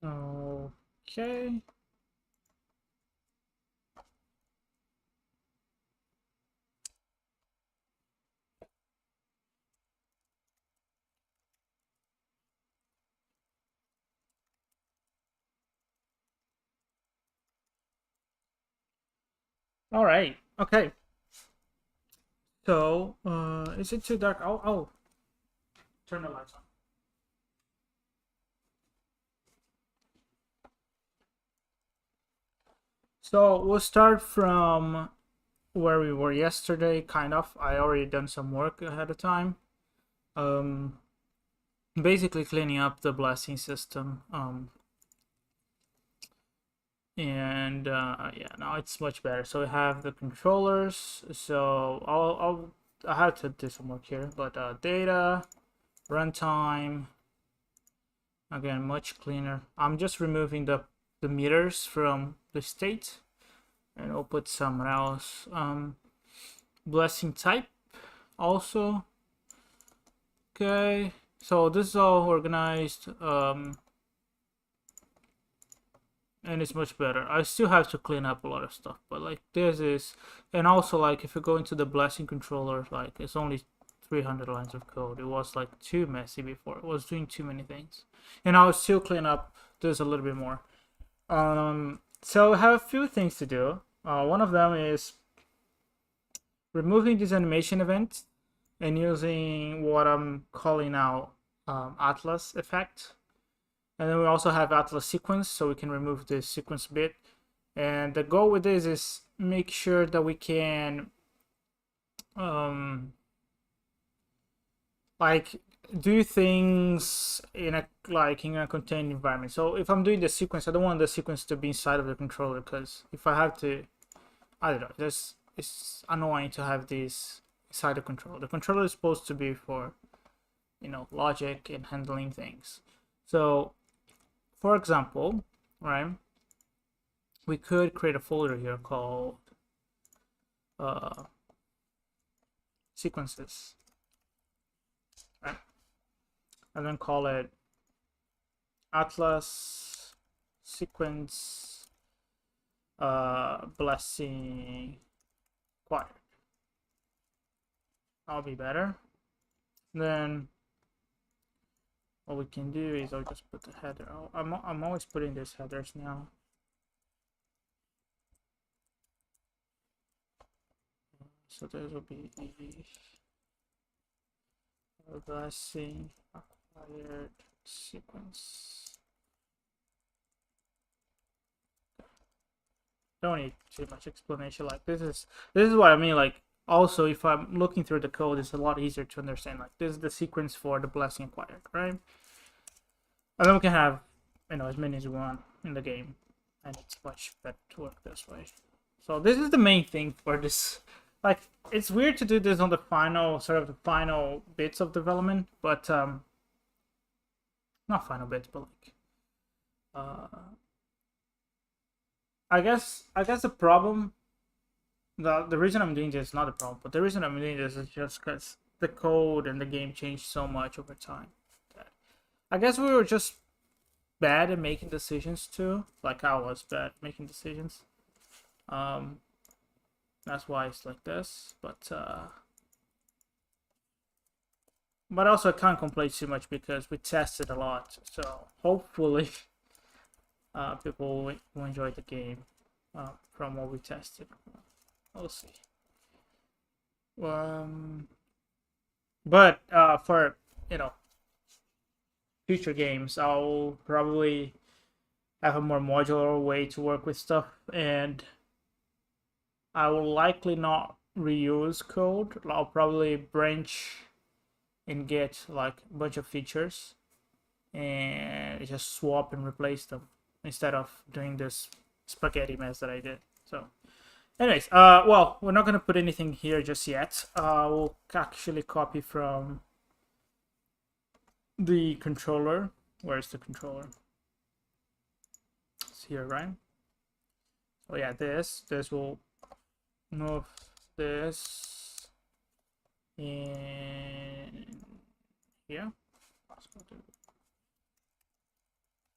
Okay. All right. Okay. So, is it too dark? I'll turn the lights on. So we'll start from where we were yesterday, kind of. I already done some work ahead of time. Um, basically cleaning up the blessing system. And yeah, now it's much better. So we have the controllers. So I have to do some work here, but data, runtime, again much cleaner. I'm just removing the meters from the state, and I'll put somewhere else. Blessing type also. Okay, so this is all organized. And it's much better. I still have to clean up a lot of stuff, but like this is, and also like if you go into the blessing controller, like it's only 300 lines of code. It was like too messy before. It was doing too many things, and I'll still clean up this a little bit more. So I have a few things to do. One of them is removing this animation event and using what I'm calling now Atlas effect. And then we also have Atlas sequence, so we can remove the sequence bit. And the goal with this is make sure that we can like do things in a contained environment. So if I'm doing the sequence, I don't want the sequence to be inside of the controller, because if I have to, I don't know, it's annoying to have this inside the controller. The controller is supposed to be for, logic and handling things. So for example, right, we could create a folder here called sequences, right? And then call it Atlas sequence blessing acquired. That'll be better. And then what we can do is I'll just put the header. I'm always putting these headers now. So this will be blessing acquired sequence. Don't need too much explanation. Like this is what I mean. Like also, if I'm looking through the code, it's a lot easier to understand. Like this is the sequence for the blessing acquired, right? And then we can have as many as we want in the game, and it's much better to work this way. So this is the main thing for this. Like it's weird to do this on the final bits of development, but not final bits, but like I guess the problem, the reason I'm doing this is not the problem, but the reason I'm doing this is just because the code and the game changed so much over time. I guess we were just bad at making decisions too. Like I was bad at making decisions. That's why it's like this. But also I can't complain too much because we tested a lot. So hopefully people will enjoy the game from what we tested. We'll see. But for future games, I'll probably have a more modular way to work with stuff, and I will likely not reuse code. I'll probably branch and get like a bunch of features and just swap and replace them instead of doing this spaghetti mess that I did. So anyways, well, we're not gonna put anything here just yet. We'll actually copy from the controller. Where's the controller? It's here, right? Oh yeah, this will move this in here. Let's go to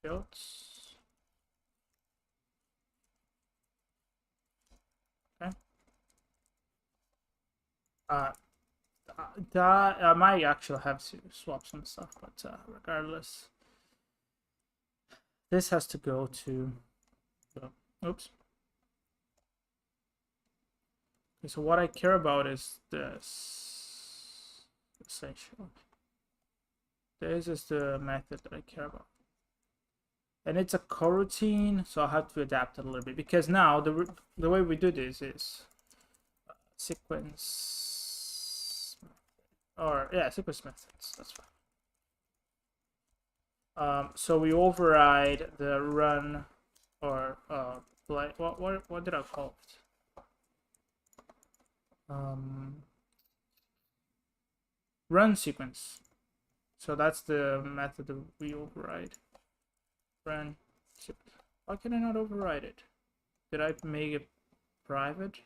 builds. That I might actually have to swap some stuff, but regardless, this has to go to. Oops. Okay, so what I care about is this. Essentially, this is the method that I care about, and it's a coroutine, so I'll have to adapt it a little bit because now the way we do this is sequence, or yeah, sequence methods. That's fine. So we override the run or like what did I call it? Run sequence. So that's the method that we override. Run. Why can I not override it? Did I make it private?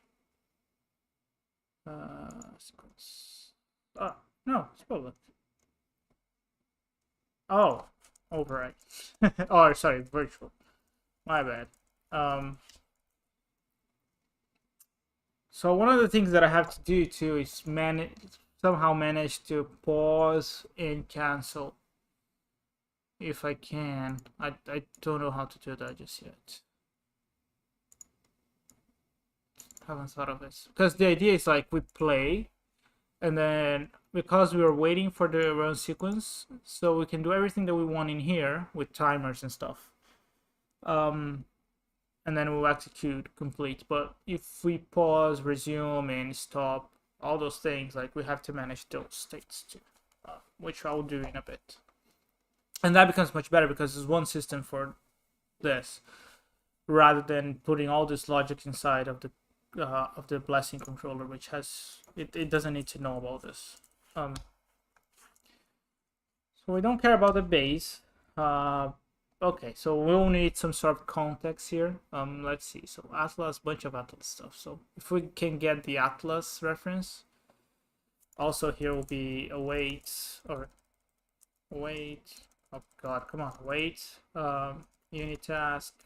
Sequence. Oh no, it's public. Oh, override. Oh, sorry, virtual. My bad. So one of the things that I have to do too is somehow manage to pause and cancel if I can. I don't know how to do that just yet. Haven't thought of this because the idea is like we play, and then because we are waiting for the run sequence, so we can do everything that we want in here with timers and stuff. And then we'll execute complete. But if we pause, resume, and stop, all those things, like we have to manage those states too, which I'll do in a bit. And that becomes much better because there's one system for this, rather than putting all this logic inside of the blessing controller, which has it doesn't need to know about this. So we don't care about the base. Okay, so we'll need some sort of context here. Let's see. So Atlas, bunch of Atlas stuff. So if we can get the Atlas reference, also here will be await or wait. Oh God, come on, wait. Unit task.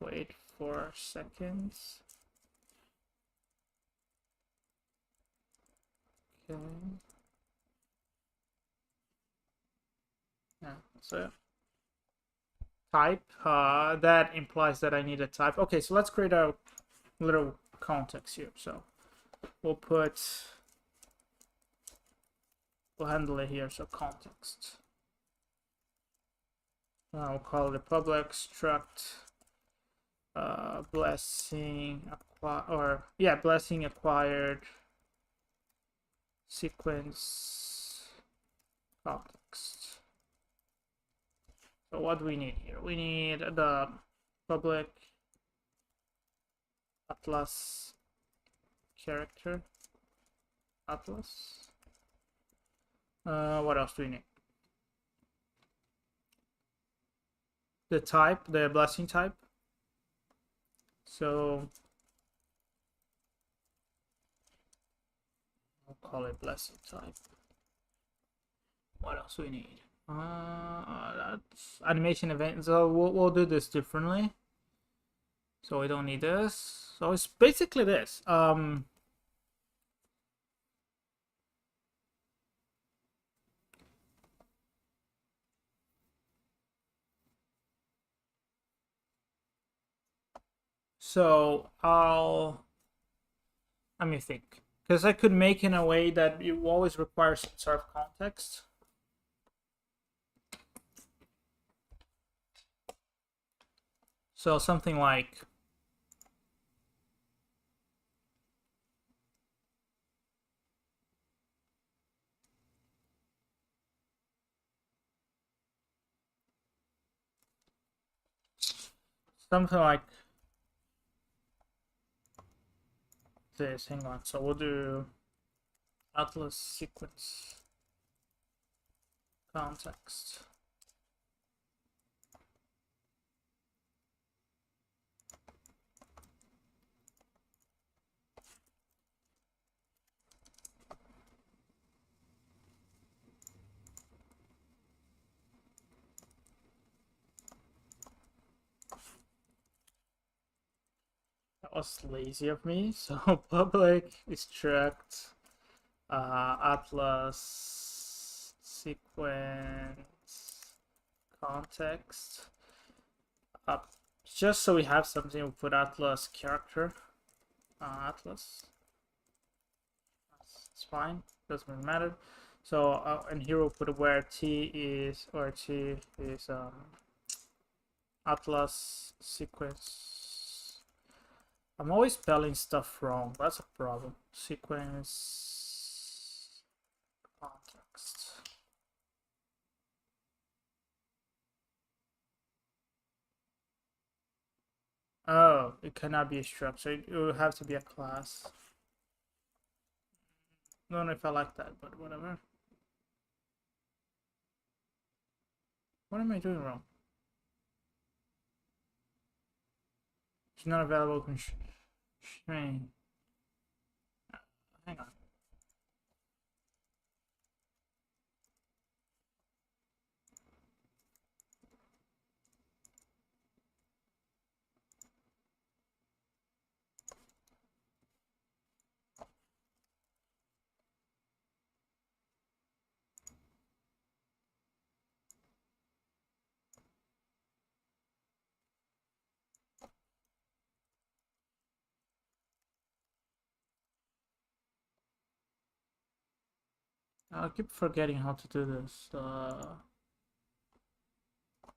Wait 4 seconds. Okay. Yeah, so type, that implies that I need a type. Okay, so let's create a little context here. So we'll handle it here. So context. We'll call it public struct blessing blessing acquired sequence context. So what do we need here? We need the public Atlas character Atlas. What else do we need? The type, the blessing type. So I'll call it blessing type. What else do we need? That's animation event. So we'll do this differently. So we don't need this. So it's basically this. So let me think, because I could make in a way that you always require some sort of context. So something like this. Hang on. So we'll do Atlas sequence context. That was lazy of me. So public struct atlas sequence context. Just so we have something, we'll put atlas character. Atlas. It's fine. Doesn't really matter. So and here we'll put where t is atlas sequence. I'm always spelling stuff wrong. That's a problem. Sequence context. Oh, it cannot be a structure. It will have to be a class. I don't know if I like that, but whatever. What am I doing wrong? It's not available constraint. Hang on. I keep forgetting how to do this.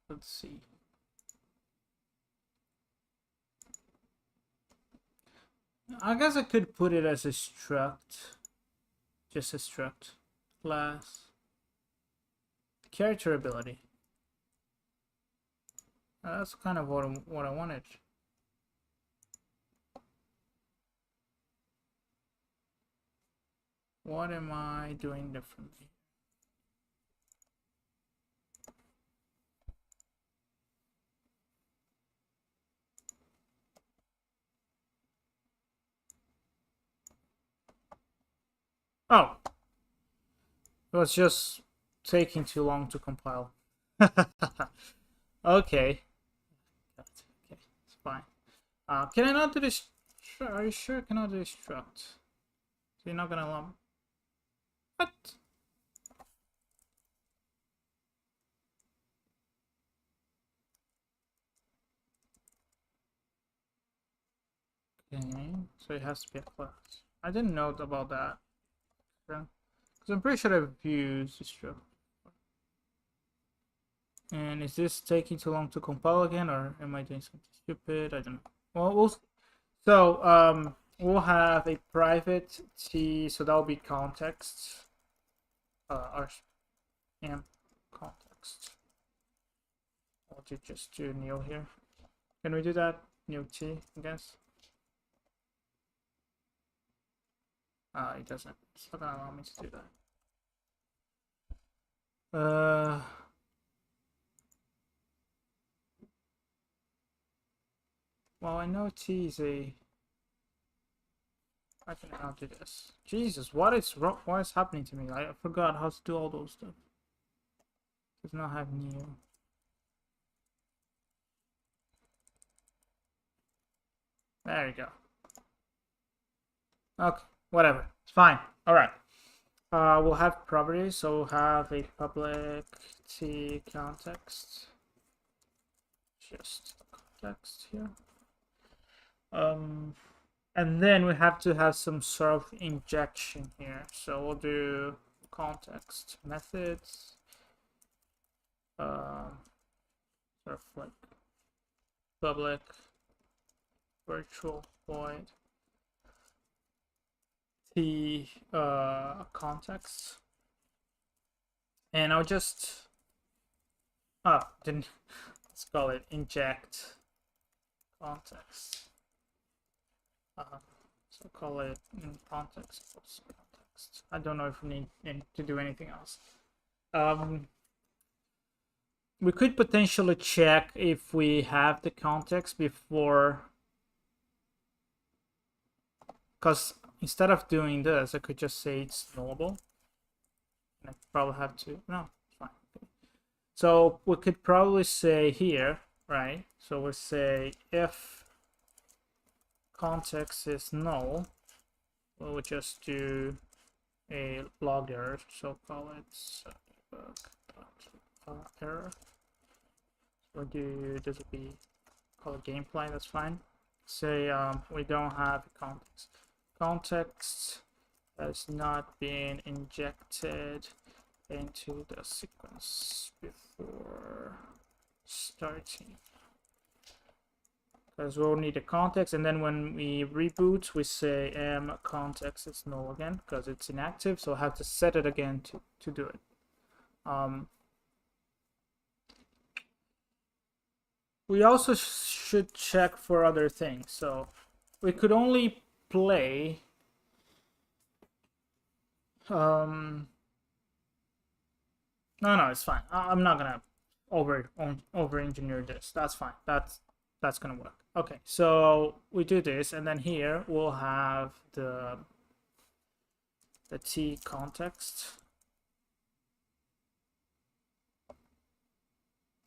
Let's see. I guess I could put it as a struct. Just a struct. Class. Character ability. That's kind of what I wanted. What am I doing differently? Oh, it was just taking too long to compile. Okay. Okay, it's fine. Can I not do this? Are you sure I cannot do struct? So you're not gonna allow me? What? Okay, so it has to be a class. I didn't know about that. Because I'm pretty sure I've used struct. And is this taking too long to compile again, or am I doing something stupid? I don't know. Well, we'll have a private t, so that'll be context. And context. I'll just do new here. Can we do that? New t, I guess. It doesn't. It's not gonna allow me to do that. Well, I know T is a. I can now do this. Jesus, what is happening to me? I forgot how to do all those stuff. Does not have new. There you go. Okay, whatever. It's fine. All right. We'll have properties. So we'll have a public T context. Just context here. And then we have to have some sort of injection here. So we'll do context methods. Sort of like public virtual void the context, and I'll just let's call it inject context. So call it in context. I don't know if we need to do anything else. We could potentially check if we have the context before, because instead of doing this, I could just say it's nullable. And I probably have to. No, it's fine. Okay. So we could probably say here, right? So we'll say if context is null, we'll just do a log error, so call it error. Or this will be call it gameplay, that's fine. Say we don't have context. Context has not been injected into the sequence before starting. Because we'll need a context, and then when we reboot, we say context is null again because it's inactive, so I have to set it again to do it. We also should check for other things. So we could only play no, it's fine. I'm not gonna over engineer this. That's fine. That's gonna work. Okay, so we do this, and then here we'll have the T context.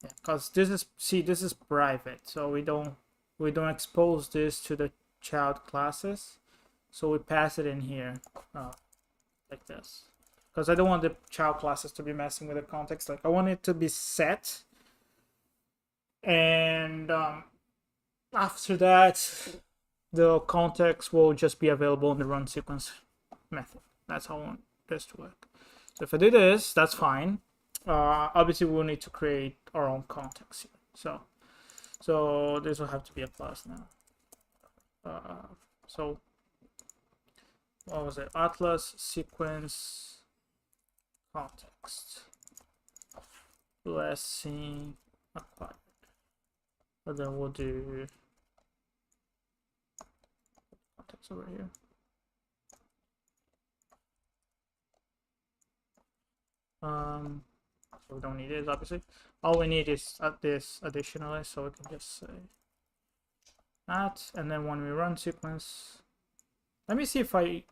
Yeah, because this is private, so we don't expose this to the child classes, so we pass it in here like this, because I don't want the child classes to be messing with the context. Like I want it to be set, and after that the context will just be available in the run sequence method. That's how I want this to work. So if I do this, that's fine. Obviously we'll need to create our own context here. So this will have to be a class now. So what was it? Atlas sequence context blessing acquired. But then we'll do context over here. So we don't need this, obviously. All we need is this additionally, so we can just say that, and then when we run sequence, let me see if I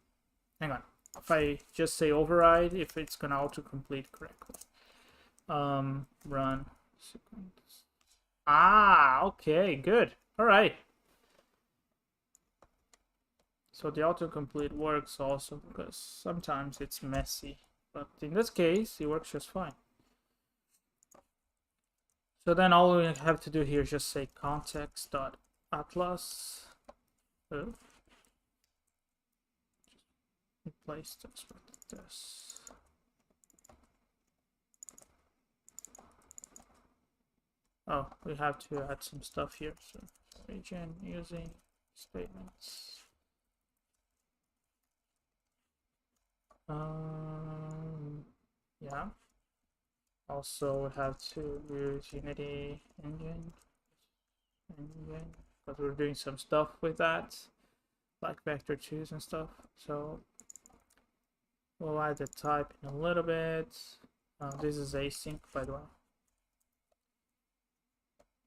hang on. If I just say override, if it's gonna autocomplete correctly. Run sequence. Ah, okay, good. All right. So the autocomplete works also because sometimes it's messy, but in this case, it works just fine. So then all we have to do here is just say context.atlas. Replace this with this. Oh, we have to add some stuff here. So region using statements. Yeah. Also, we have to use Unity engine because we're doing some stuff with that, like vector 2s and stuff. So we'll add the type in a little bit. This is async, by the way.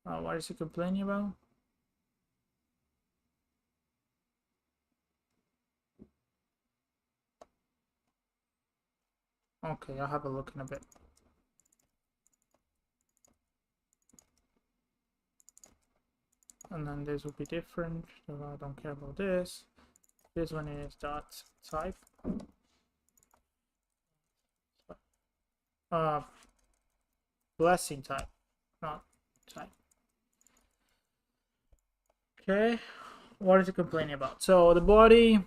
What is he complaining about? Okay, I'll have a look in a bit. And then this will be different, so I don't care about this. This one is dot type. Blessing type, not type. Okay, what is he complaining about? So the body.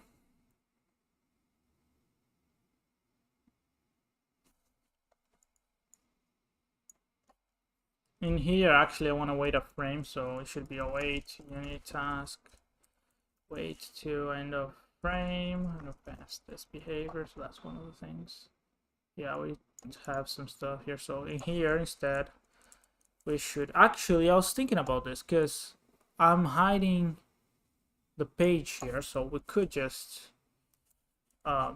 In here, actually, I want to wait a frame, so it should be a wait unit task. Wait to end of frame and pass this behavior, so that's one of the things. Yeah, we have some stuff here. So in here, instead, we should actually, I was thinking about this because I'm hiding the page here, so we could just do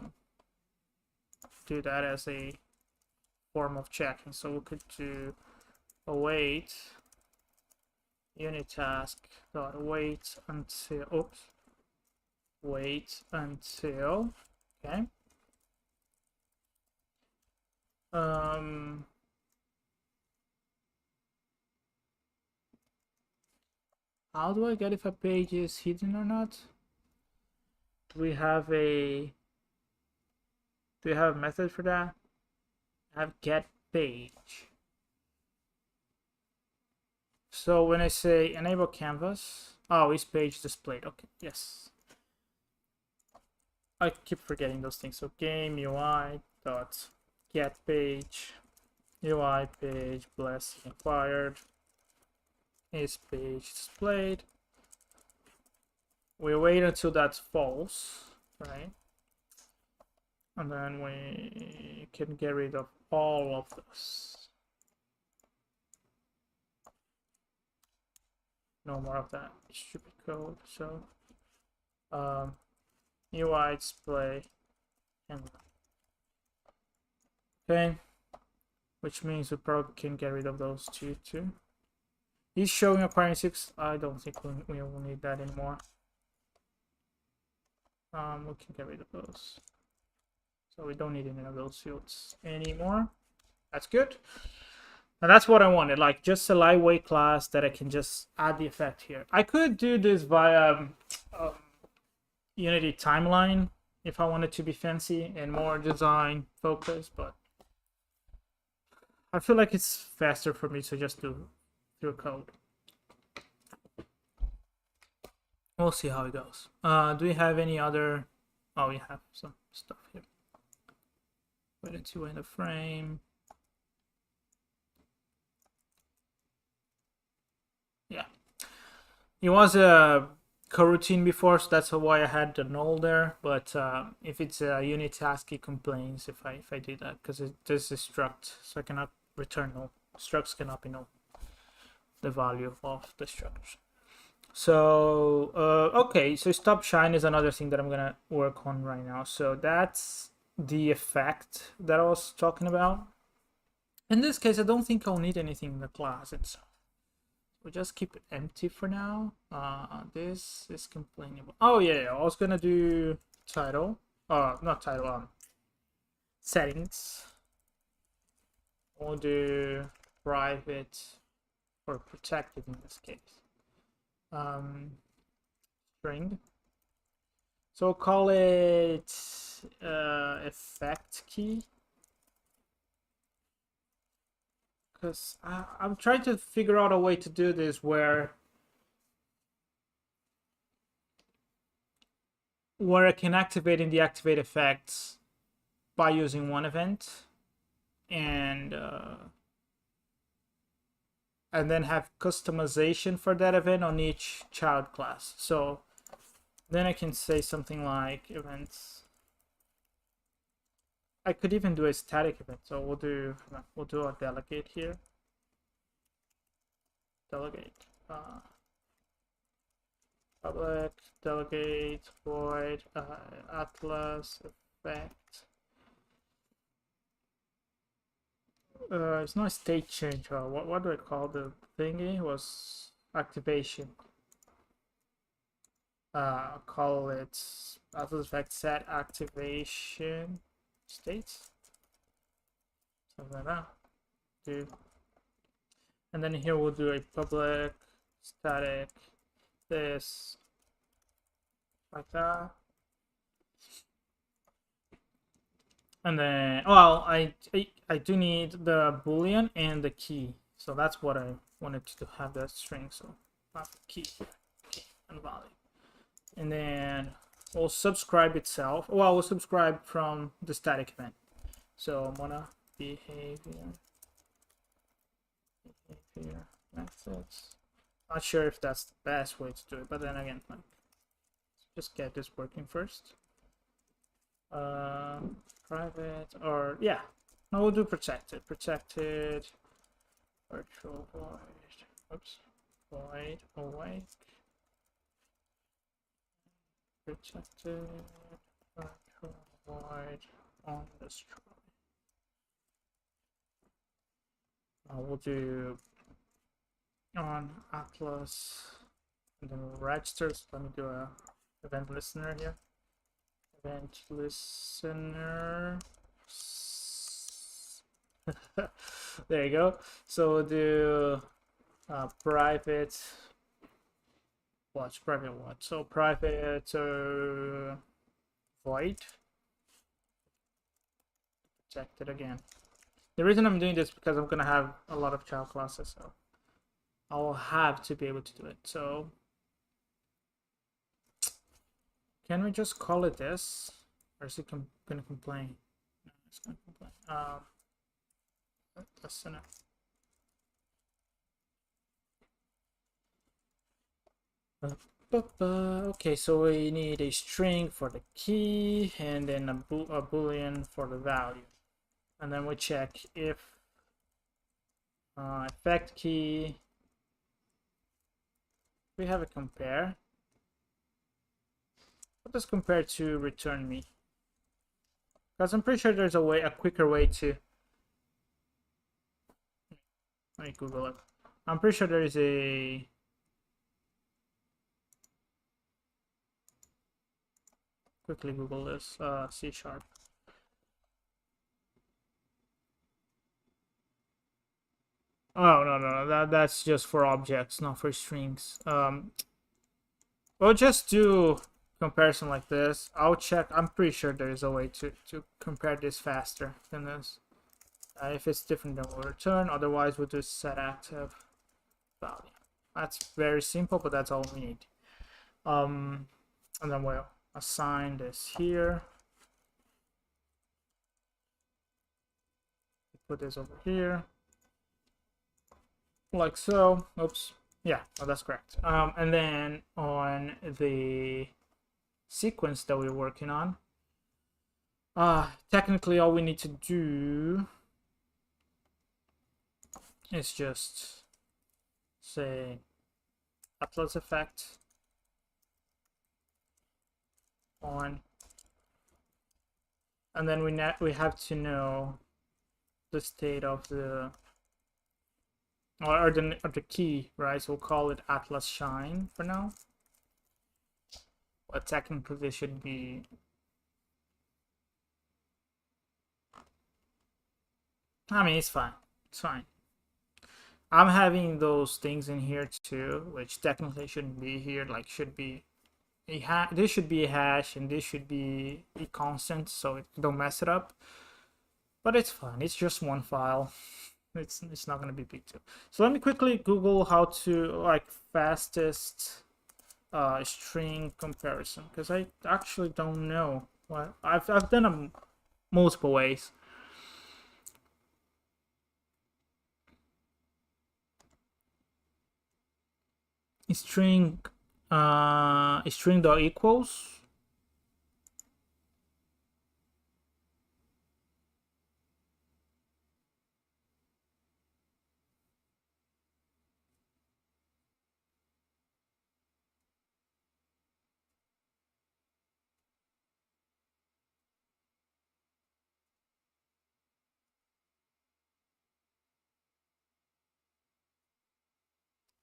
that as a form of checking. So we could do await unit task dot wait until okay. How do I get if a page is hidden or not? Do we have a Do you have a method for that? I have get page. So when I say enable canvas, oh, is page displayed? Okay, yes. I keep forgetting those things. So game UI dot get page UI page blessing acquired is page displayed. We wait until that's false, right? And then we can get rid of all of this. No more of that stupid code. So UI display and okay, which means we probably can get rid of those two too. He's showing acquiring 6. I don't think we will need that anymore. We can get rid of those. So we don't need any of those fields anymore. That's good. And that's what I wanted, like just a lightweight class that I can just add the effect here. I could do this via Unity timeline if I wanted to be fancy and more design focused, but I feel like it's faster for me to just do through code. We'll see how it goes. Do we have any other? Oh, we have some stuff here. Wait until in the frame. Yeah, it was a coroutine before, so that's why I had the null there. But if it's a unit task, it complains if I do that because this is struct, so I cannot return null. Structs cannot be null. The value of the structure. So okay, so stop shine is another thing that I'm gonna work on right now. So that's the effect that I was talking about. In this case, I don't think I'll need anything in the class itself. We'll just keep it empty for now. This is complainable. Oh yeah, I was gonna do title. Not title. Settings. We'll do private or protected in this case. String. So we'll call it effect key. Because I'm trying to figure out a way to do this where I can activate and deactivate effects by using one event and then have customization for that event on each child class. So then I can say something like events. I could even do a static event. So we'll do a delegate here. Delegate public delegate void atlas effect. It's not a state change. What do I call the thingy? It was activation. Call it atlas effect set activation states. Something like that. Do. And then here we'll do a public static this like that. And then, well, I do need the boolean and the key, so that's what I wanted to have that string. So key and value, and then we'll subscribe itself. Well, we'll subscribe from the static event. So I'm gonna behavior methods. Not sure if that's the best way to do it, but then again, like, just get this working first. Private or yeah, no, we'll do protected virtual void. Oops, void awake protected virtual void on destroy. We'll do on atlas and then registers. Let me do a event listener here. Event listener. There you go. So we'll do private. What's private? What? So private void checked it again. The reason I'm doing this is because I'm gonna have a lot of child classes, so I'll have to be able to do it. So can we just call it this, or is it gonna complain? No, it's gonna complain. That's enough. Okay, so we need a string for the key and then a boolean for the value, and then we check if effect key. We have a compare. What does compare to return me? Because I'm pretty sure there's a quicker way to. Let me Google it. I'm pretty sure there is a. Quickly Google this. C#. Oh no, that's just for objects, not for strings. We'll just do comparison like this. I'll check. I'm pretty sure there is a way to compare this faster than this. If it's different, then we'll return. Otherwise, we'll do set active value. That's very simple, but that's all we need. And then we'll assign this here. Put this over here, like so. Oops. Yeah, oh, that's correct. And then on the sequence that we're working on, technically all we need to do is just say Atlas effect on, and then we have to know the state of the or the key, right? So we'll call it Atlas Shine for now. But technically this should be it's fine. It's fine. I'm having those things in here too, which technically shouldn't be here. Like should be a this should be a hash and this should be a constant, so don't mess it up. But it's fine. It's just one file. It's not gonna be big deal. So let me quickly Google how to like fastest string comparison, because I actually don't know. Well, I've done them multiple ways. String dot equals.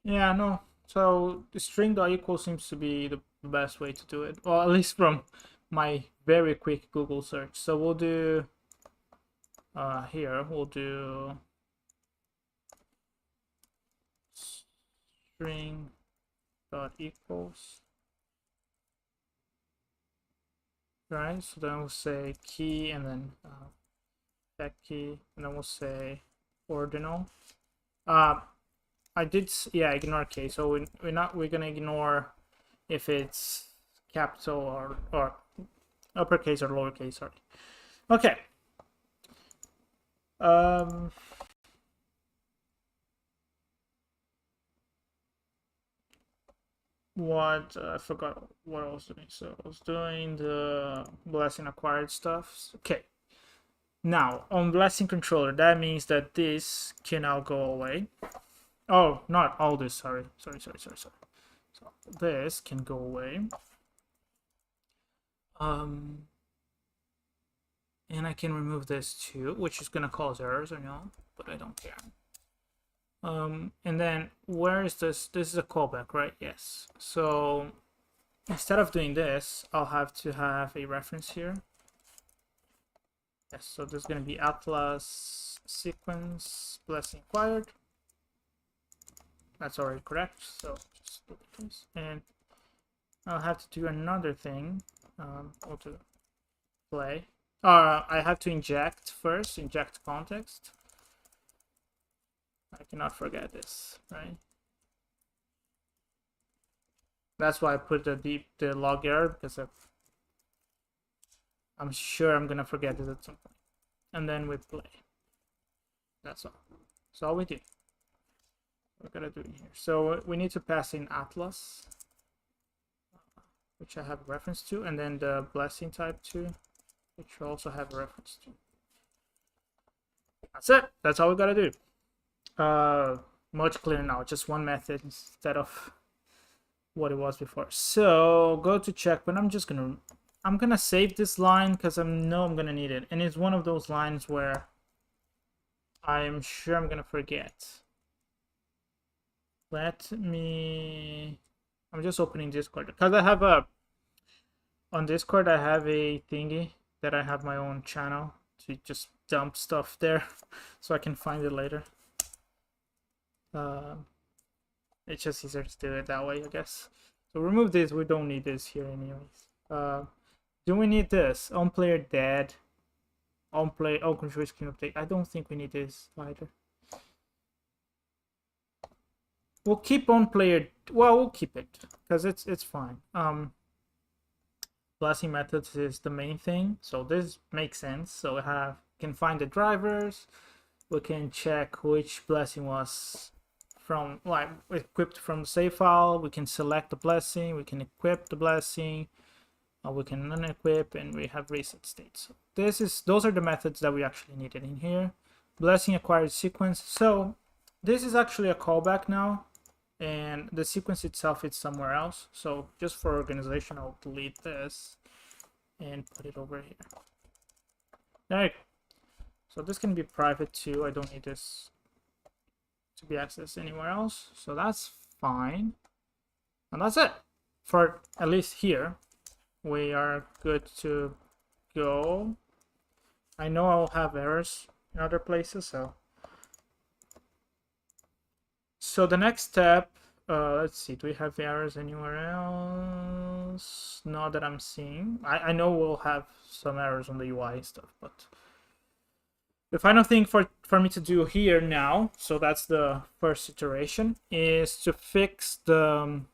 Yeah, no. So the string dot equals seems to be the best way to do it, or at least from my very quick Google search. So we'll do here we'll do string dot equals, right? So then we'll say key and then that key, and then we'll say ordinal. I did, yeah, ignore k. So we're gonna ignore if it's capital or uppercase or lowercase. Sorry. Okay. What I forgot what I was doing. So I was doing the blessing acquired stuff. Okay. Now on blessing controller, that means that this can now go away. Oh, not all this. Sorry. So this can go away. And I can remove this too, which is gonna cause errors, I know, but I don't care. And then where is this? This is a callback, right? Yes. So instead of doing this, I'll have to have a reference here. Yes, so there's gonna be Atlas sequence blessing acquired. That's already correct. So just look at this, and I'll have to do another thing. We'll do play. I have to inject first, inject context. I cannot forget this, right? That's why I put the log error, because I'm sure I'm gonna forget it at some point. And then we play. That's all. That's all we do. We're gonna do it here. So we need to pass in Atlas, which I have a reference to, and then the blessing type 2, which I also have a reference to. That's it. That's all we gotta do. Much clearer now. Just one method instead of what it was before. So go to check, but I'm gonna save this line because I know I'm gonna need it, and it's one of those lines where I'm sure I'm gonna forget. I'm just opening Discord because I have on Discord I have a thingy that I have my own channel to just dump stuff there so I can find it later. It's just easier to do it that way, I guess. So remove this. We don't need this here anyways. Do we need this? On player dead. On control screen update. I don't think we need this either. We'll keep on player. Well, we'll keep it because it's fine. Blessing methods is the main thing, so this makes sense. So we can find the drivers. We can check which blessing was from equipped from the save file. We can select the blessing. We can equip the blessing. We can unequip, and we have reset states. So those are the methods that we actually needed in here. Blessing acquired sequence. So this is actually a callback now, and the sequence itself is somewhere else. So just for organization, I'll delete this and put it over here. There you go. So this can be private too. I don't need this to be accessed anywhere else. So that's fine. And that's it. For at least here, we are good to go. I know I'll have errors in other places, so the next step, let's see, do we have errors anywhere else? Not that I'm seeing. I know we'll have some errors on the UI stuff, but the final thing for me to do here now, so that's the first iteration, is to fix the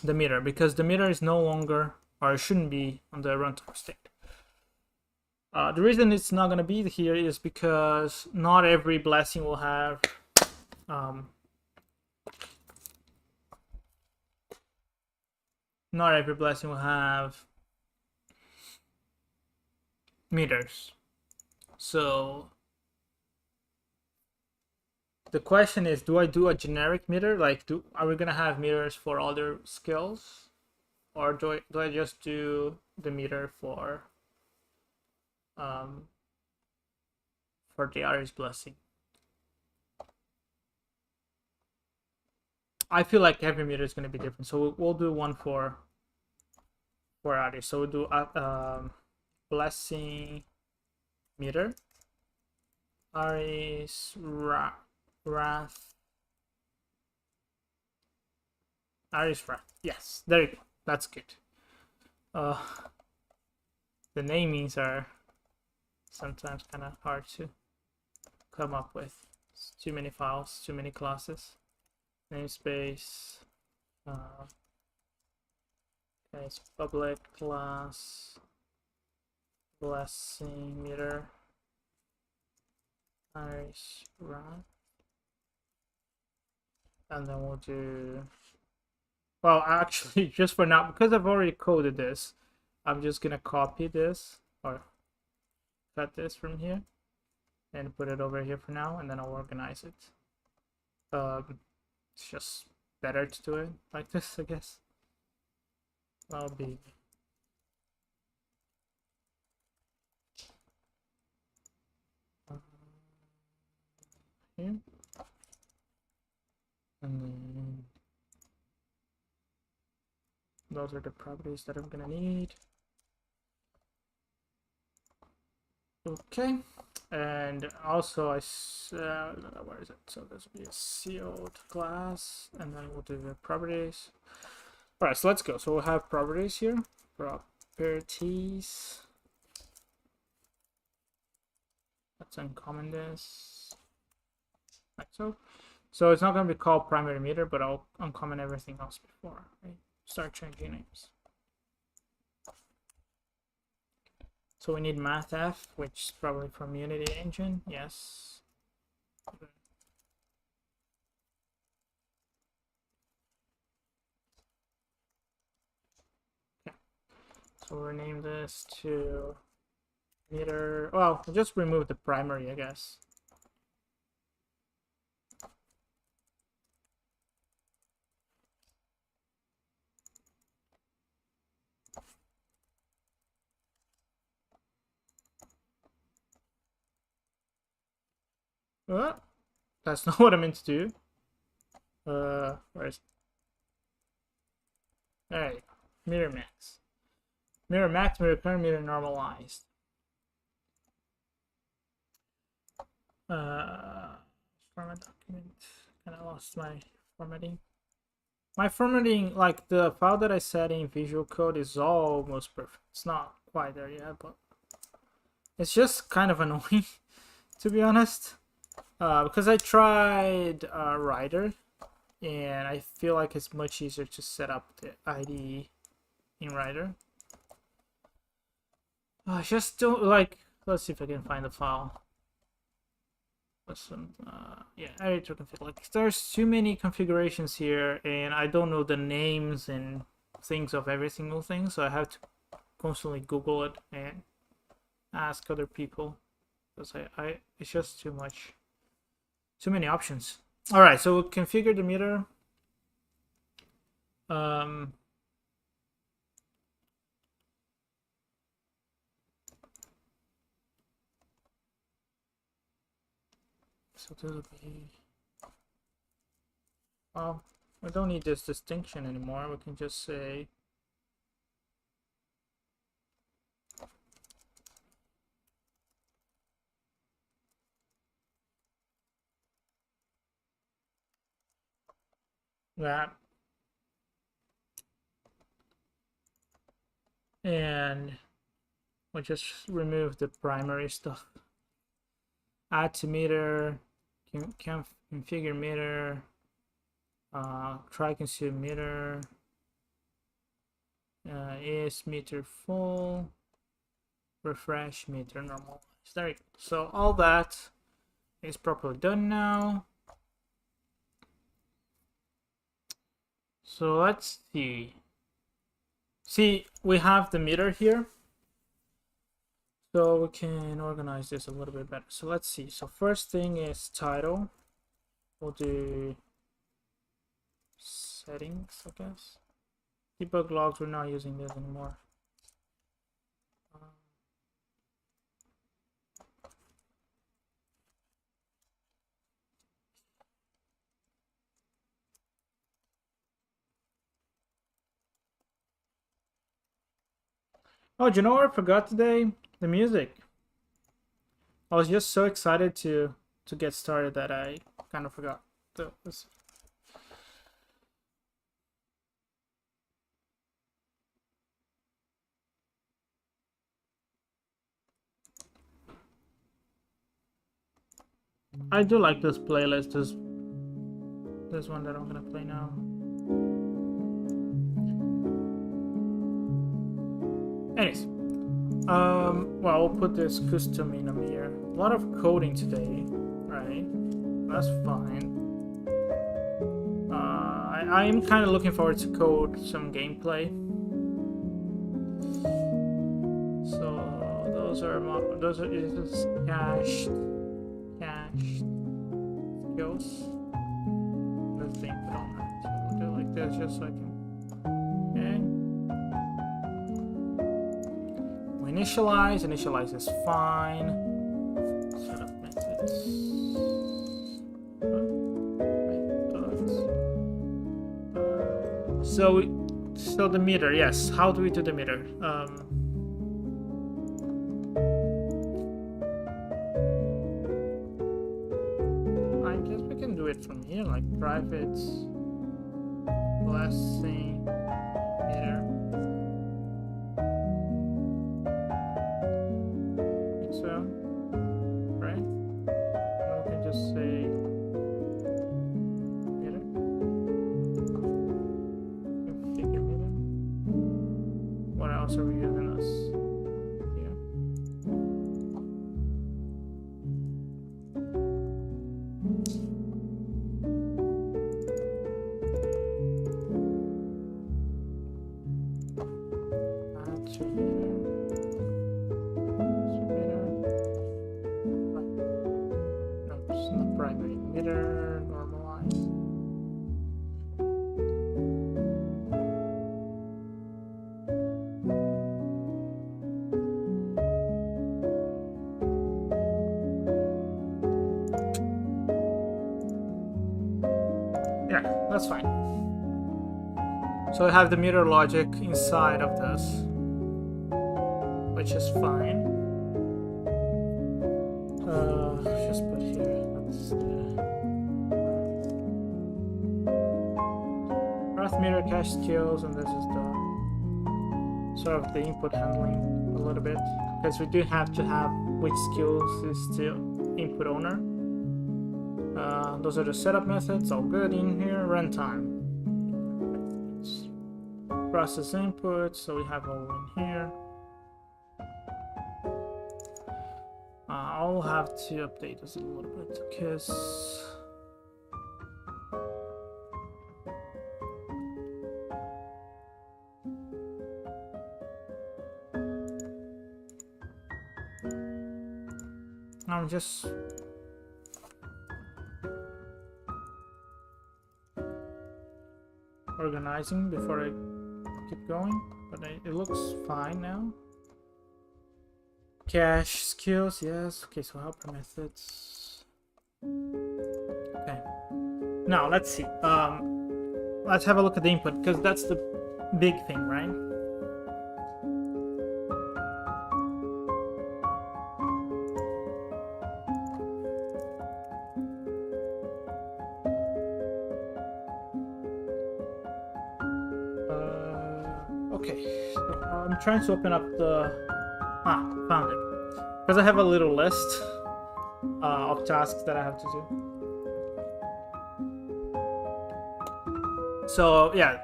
meter, because the meter is no longer, or it shouldn't be, on the runtime state. The reason it's not going to be here is because not every blessing will have meters. So the question is, do I do a generic meter? Like, are we gonna have meters for other skills, or do I just do the meter for the Aries blessing? I feel like every meter is gonna be different, so we'll do one for Aries. So we'll do blessing meter, Aries Wrath. Aries Wrath. Yes, there you go. That's good. The namings are sometimes kind of hard to come up with. It's too many files, too many classes. Namespace. Okay, it's public class. Blessing meter. Aries Wrath. And then we'll do, well, actually, just for now, because I've already coded this, I'm just gonna copy this or cut this from here and put it over here for now, and then I'll organize it. It's just better to do it like this, I guess. I'll be here. And then those are the properties that I'm gonna need. Okay, and also where is it? So this will be a sealed class, and then we'll do the properties. All right, so let's go. So we'll have properties here. Properties. Let's uncomment this like so. So it's not going to be called primary meter, but I'll uncomment everything else before I start changing names. So we need mathf, which is probably from Unity Engine. Yes. Okay. So we'll rename this to meter. Well, we'll just remove the primary, I guess. That's not what I meant to do. Where is it? There you go. Meter max. Meter max, meter current, meter normalized. Format document. And I lost my formatting. My formatting, like the file that I set in Visual Code, is almost perfect. It's not quite there yet, but it's just kind of annoying, to be honest. Because I tried Writer, and I feel like it's much easier to set up the IDE in Writer. I just don't like. Let's see if I can find the file. Yeah, editor config. Like, there's too many configurations here, and I don't know the names and things of every single thing, so I have to constantly Google it and ask other people because it's just too much. Too many options. All right, so we'll configure the meter. So this will be. Well, we don't need this distinction anymore. We can just say. That. And we'll just remove the primary stuff. Add to meter, configure meter, try consume meter, is meter full, refresh meter normalized. There you go. So all that is properly done now. So let's see. See, we have the meter here. So we can organize this a little bit better. So let's see. So first thing is title. We'll do settings, I guess. Debug logs, we're not using this anymore. Oh, do you know what I forgot today? The music. I was just so excited to get started that I kind of forgot. So let's see. I do like this playlist. This one that I'm gonna play now. Anyways, well, we'll put this custom in a mirror. A lot of coding today, right? That's fine. I am kind of looking forward to code some gameplay. So those are just cached skills. Let's think on that. So we'll do like this just so I can. Okay. We initialize is fine. Set up methods. So the meter, yes. How do we do the meter? I guess we can do it from here, like private blessing meter. So, right? just say meter. Configure meter. What else are we giving us here? That's fine. So I have the meter logic inside of this, which is fine. Just put here. That's Earth meter cache skills, and this is the sort of the input handling a little bit, because we do have to have which skills is the input owner. Those are the setup methods, all good in here. Runtime. Process input, so we have all in here. I'll have to update this a little bit because I'm just organizing before I keep going, but it looks fine now. Cache skills, yes. Okay, so helper methods. Okay. Now let's see. Let's have a look at the input, because that's the big thing, right? Okay, so I'm trying to open up the... found it. Because I have a little list of tasks that I have to do. So, yeah.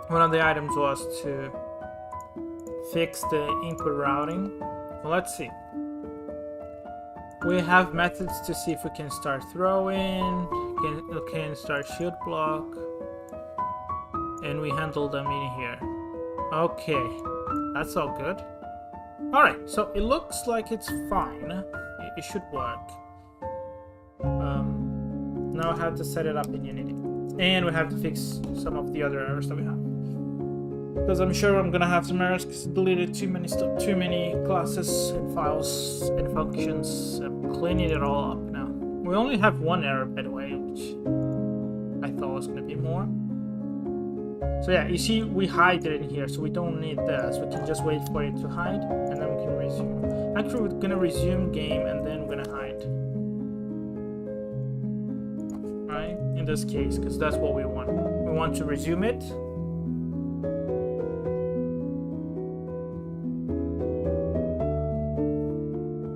One of the items was to fix the input routing. Well, let's see. We have methods to see if we can start throwing, can start shield block, and we handle them in here. Okay, that's all good. Alright, so it looks like it's fine. It should work. Now I have to set it up in Unity. And we have to fix some of the other errors that we have. Because I'm sure I'm gonna have some errors because I deleted too many stuff, too many classes and files and functions. I'm cleaning it all up now. We only have one error, by the way, which I thought was gonna be more. So yeah, you see we hide it in here, so we don't need this. We can just wait for it to hide, and then we can resume. Actually, we're gonna resume game, and then we're gonna hide. Right? In this case, because that's what we want. We want to resume it.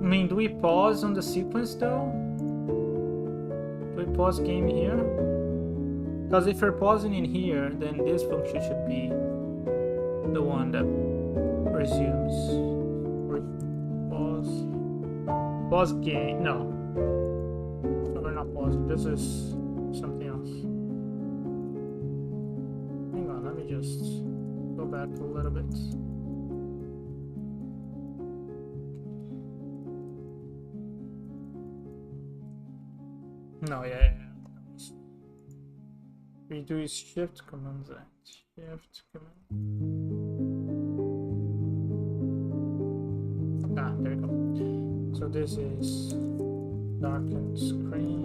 I mean, do we pause on the sequence though? Do we pause game here? Because if we're pausing in here, then this function should be the one that resumes. Pause game. No, we're not pausing. This is something else. Hang on, let me just go back a little bit. No, yeah. We do shift command Z. Shift command. There we go. So this is darken screen.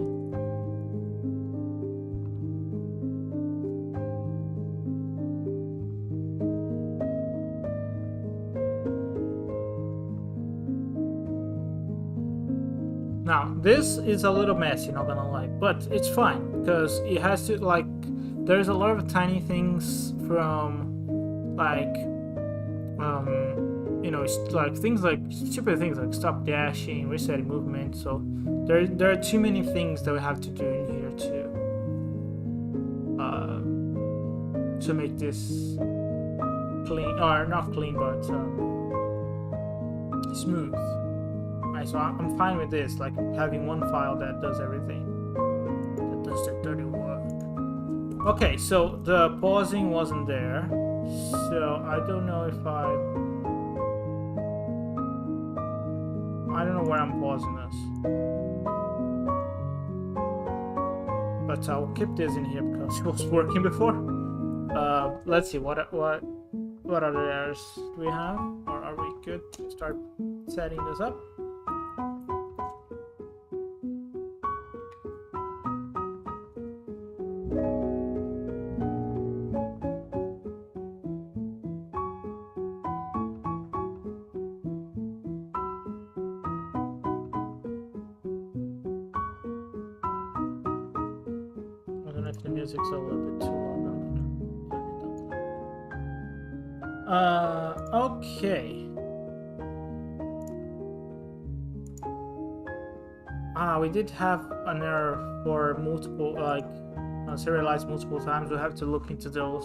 Now this is a little messy, not gonna lie, but it's fine because it has to like. There's a lot of tiny things from like you know, it's like things like stupid things like stop dashing, resetting movement. So there are too many things that we have to do in here to make this clean, or not clean, but smooth. Right, so I'm fine with this, like having one file that does everything, that does the dirty work. Okay, so the pausing wasn't there, so I don't know if I don't know where I'm pausing this, but I'll keep this in here because it was working before. Let's see what other errors do we have, or are we good to start setting this up? I don't know if the music's a little bit too loud. Okay. We did have an error for multiple, like, serialized multiple times. We'll have to look into those.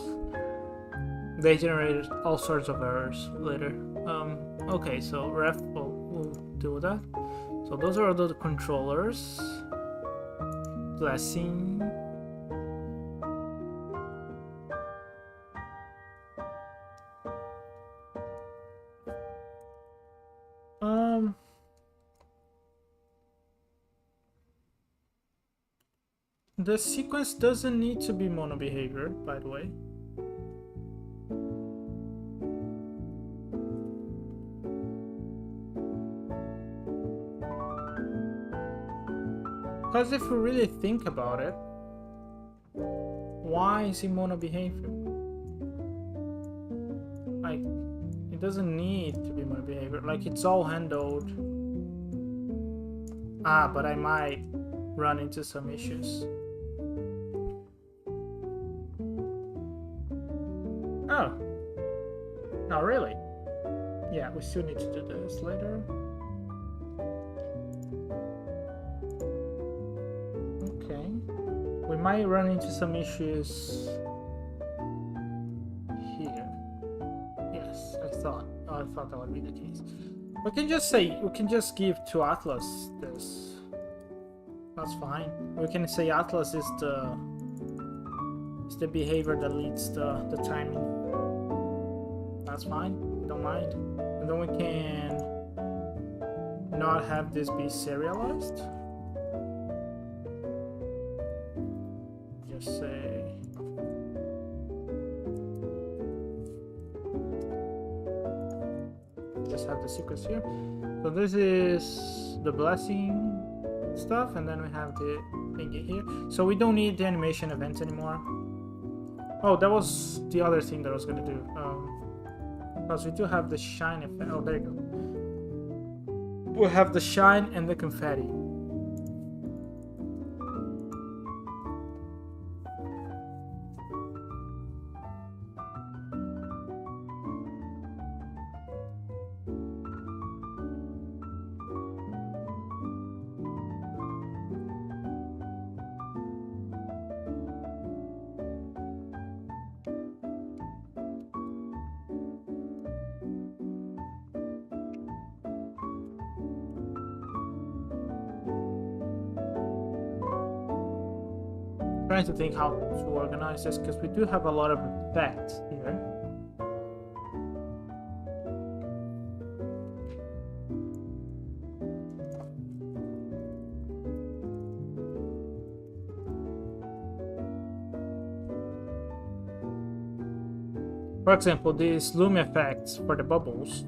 They generated all sorts of errors later. Okay, so ref, we'll deal with that. So those are the controllers. Blessing. The sequence doesn't need to be mono behavior, by the way. Because if we really think about it, why is it mono behavior? Like, it doesn't need to be mono behavior. Like, it's all handled. But I might run into some issues. Oh. No, really? Yeah, we still need to do this later. Okay. We might run into some issues here. Yes, I thought that would be the case. We can just give to Atlas this. That's fine. We can say Atlas is the behavior that leads the timing. That's fine. We don't mind. And then we can not have this be serialized. Just say just have the sequence here. So this is the blessing stuff, and then we have the thingy here. So we don't need the animation event anymore. Oh, that was the other thing that I was gonna do. Because we do have the shine effect. Oh, there you go. We'll have the shine and the confetti. Trying to think how to organize this because we do have a lot of effects here. For example, these LUMI effects for the bubbles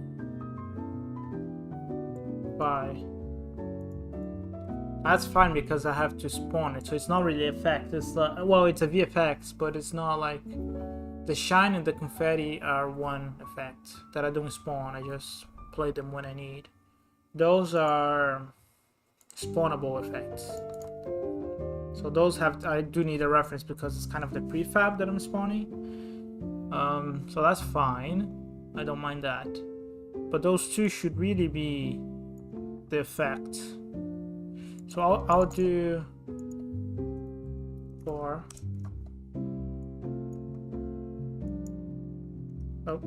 that's fine because I have to spawn it, so it's not really effect. It's well, it's a VFX, but it's not like the shine and the confetti are one effect that I don't spawn. I just play them when I need. Those are spawnable effects. So those I do need a reference because it's kind of the prefab that I'm spawning. So that's fine. I don't mind that. but those two should really be the effect. So I'll do 4. Oh,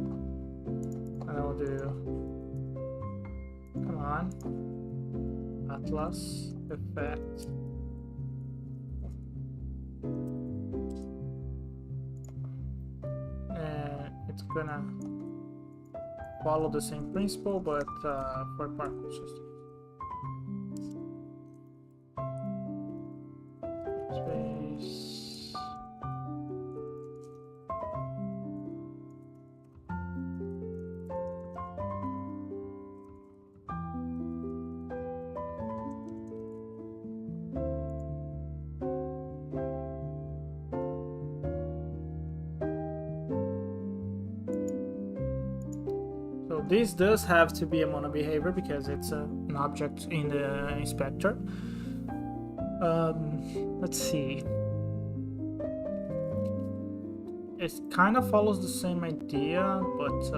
and I'll do, come on, Atlas effect. And it's gonna follow the same principle, but for particle systems. Space. So this does have to be a mono behavior because it's an object in the inspector. Let's see. It kind of follows the same idea, but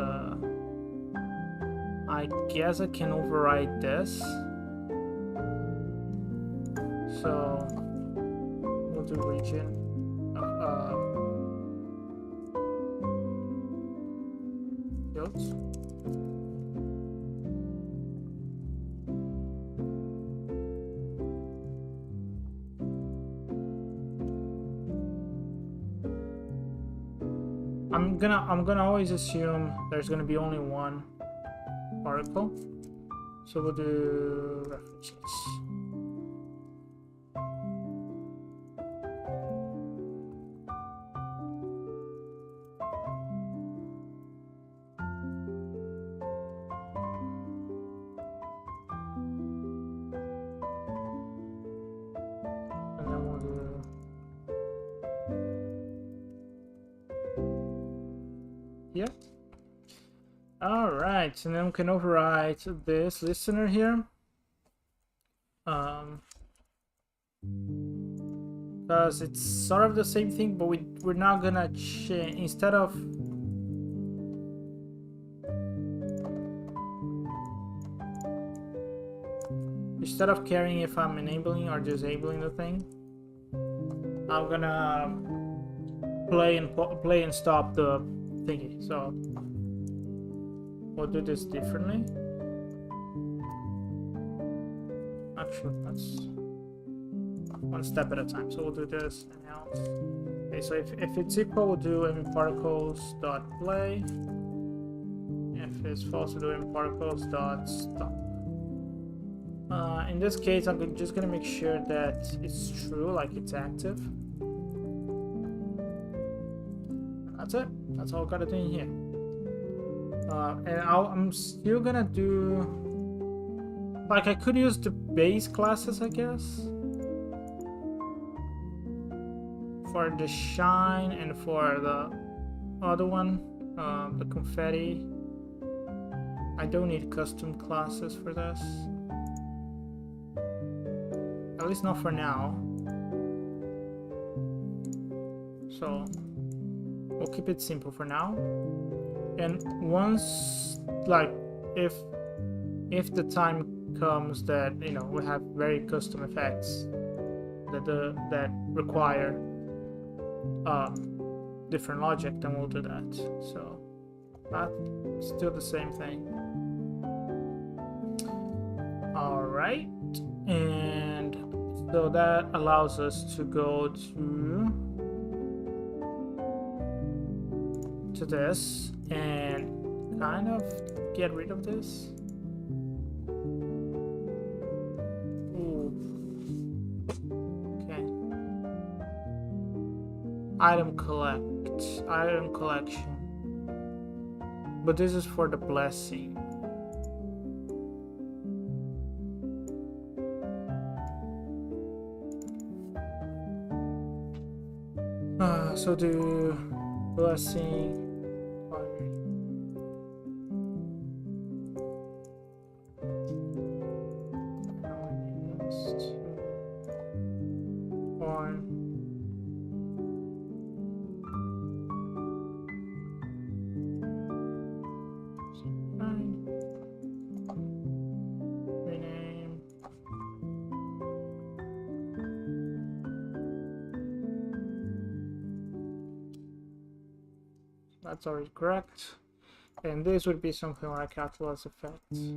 I guess I can override this. So we'll do region. Fields. I'm gonna always assume there's gonna be only one particle, so we'll do references. And then we'll do yeah. All right, and then we can override this listener here. Because it's sort of the same thing, but we're not gonna change. Instead of caring if I'm enabling or disabling the thing, I'm gonna play and stop the thingy. So we'll do this differently. Actually, that's one step at a time. So we'll do this and else. Okay, so if it's equal, we'll do mParticles.play. If it's false, we'll do mParticles.stop. In this case, I'm just gonna make sure that it's true, like it's active. That's it. That's all I gotta do in here. And I'm still gonna do, like, I could use the base classes, I guess, for the shine and for the other one, the confetti. I don't need custom classes for this, at least not for now. So we'll keep it simple for now. And once, like, if the time comes that, you know, we have very custom effects that require different logic, then we'll do that. So that's still the same thing. All right, and so that allows us to go to this and kind of get rid of this. Ooh. Okay. Item collection. But this is for the blessing. So do blessing. that's already correct. And this would be something like Atlas effects.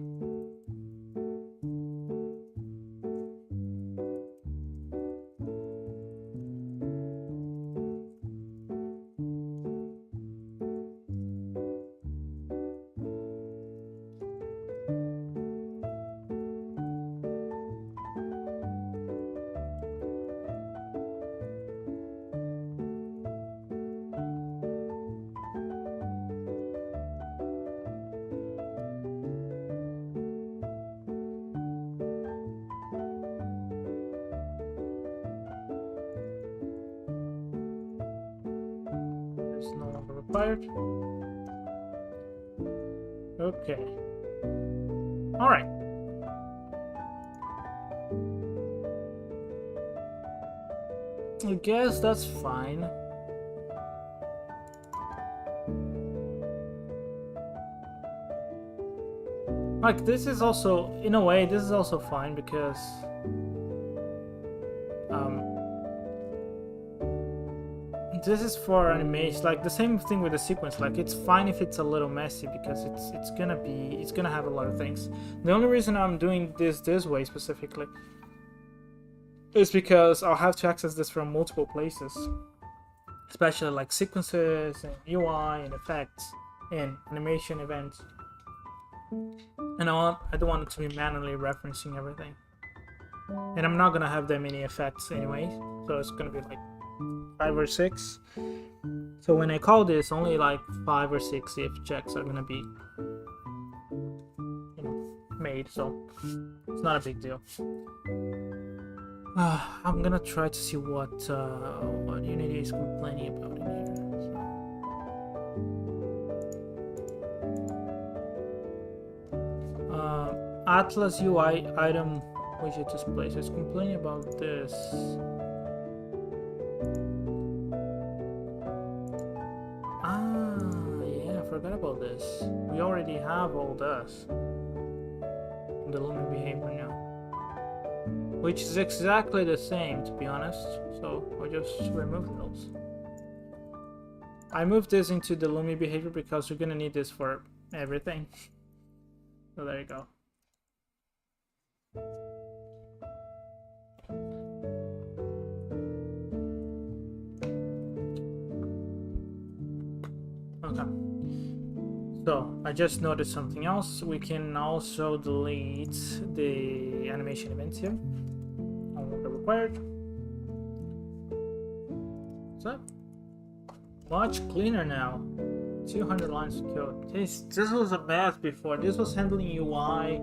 No longer required. Okay. All right. I guess that's fine. Like, this is also, in a way, this is also fine because this is for animation, like the same thing with the sequence. Like, it's fine if it's a little messy because it's gonna have a lot of things. The only reason I'm doing this way specifically is because I'll have to access this from multiple places, especially like sequences and UI and effects and animation events. And I don't want it to be manually referencing everything. And I'm not gonna have that many effects anyway, so it's gonna be like 5 or 6. So when I call this, only like 5 or 6 if checks are gonna be, you know, made. So it's not a big deal. I'm gonna try to see what Unity is complaining about in here. Atlas UI item widget display. So it's complaining about this. Yeah, I forgot about this. We already have all this in the LUMI behavior now, which is exactly the same, to be honest. So I'll just remove those. I moved this into the LUMI behavior because we're gonna need this for everything. So there you go. Okay. So I just noticed something else. We can also delete the animation events here. No longer required. So much cleaner now. 200 lines of code. This was a mess before. This was handling UI,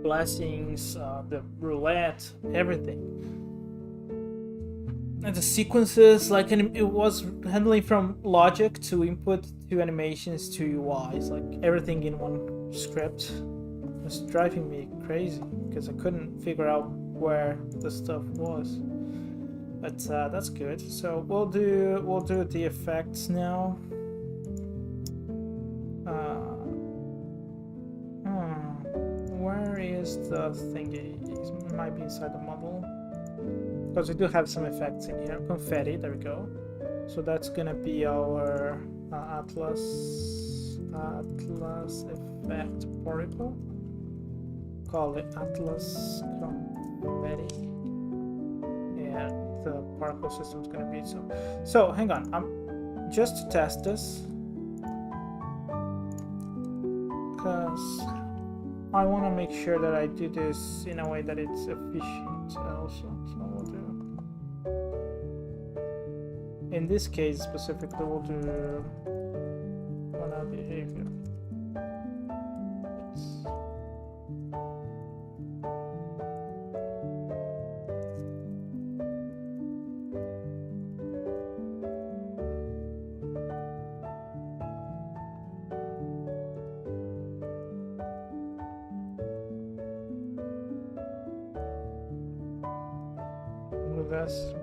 blessings, the roulette, everything. And the sequences, like, it was handling from logic to input to animations to UIs, like everything in one script. It was driving me crazy because I couldn't figure out where the stuff was. But that's good. So we'll do the effects now. Where is the thingy? It might be inside the model. Because we do have some effects in here. Confetti, there we go. So that's gonna be our Atlas effect particle. Call it Atlas confetti. And the particle system is gonna be so. So hang on, just to test this, because I want to make sure that I do this in a way that it's efficient also. So we'll do, in this case specifically, we'll do on our behavior. This.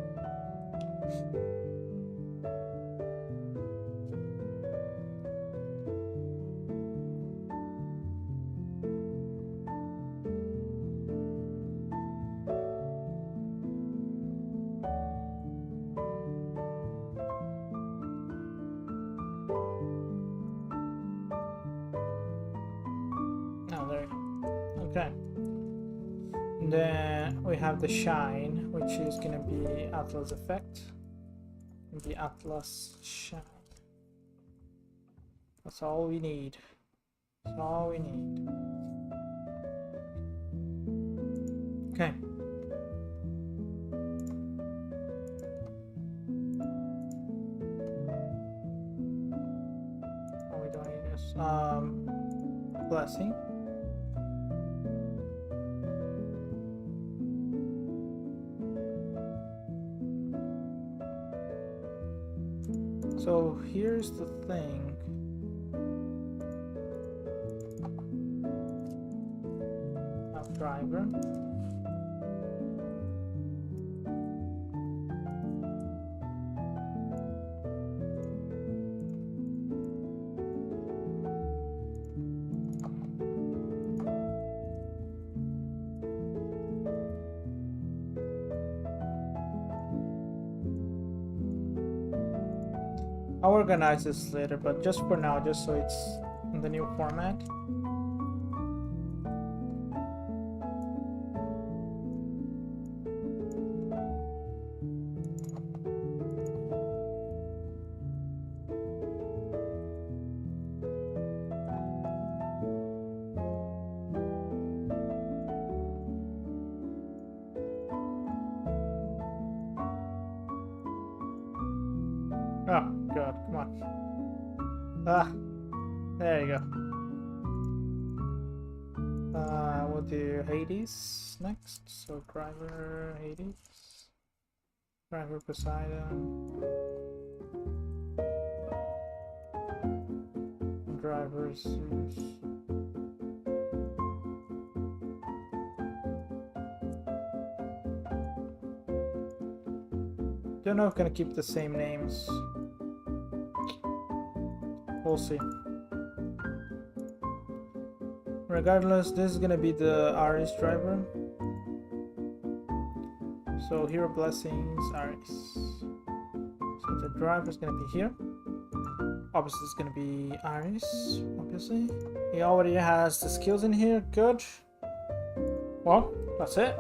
Okay. And then we have the shine, which is gonna be Atlas effect. The Atlas shine. That's all we need. That's all we need. Okay. Oh, we don't need this. Blessing. So here's the thing. Driver. I'll organize this later, but just for now, just so it's in the new format. Oh, God, come on. Ah, there you go. We'll do Hades next. So, driver Hades. Driver Poseidon. Driver Zeus. Don't know if I'm gonna keep the same names. We'll see. Regardless, this is gonna be the Ares driver. So Hero Blessings, Ares. So the driver is gonna be here. Obviously, it's gonna be Ares. Obviously, he already has the skills in here. Good. Well, that's it.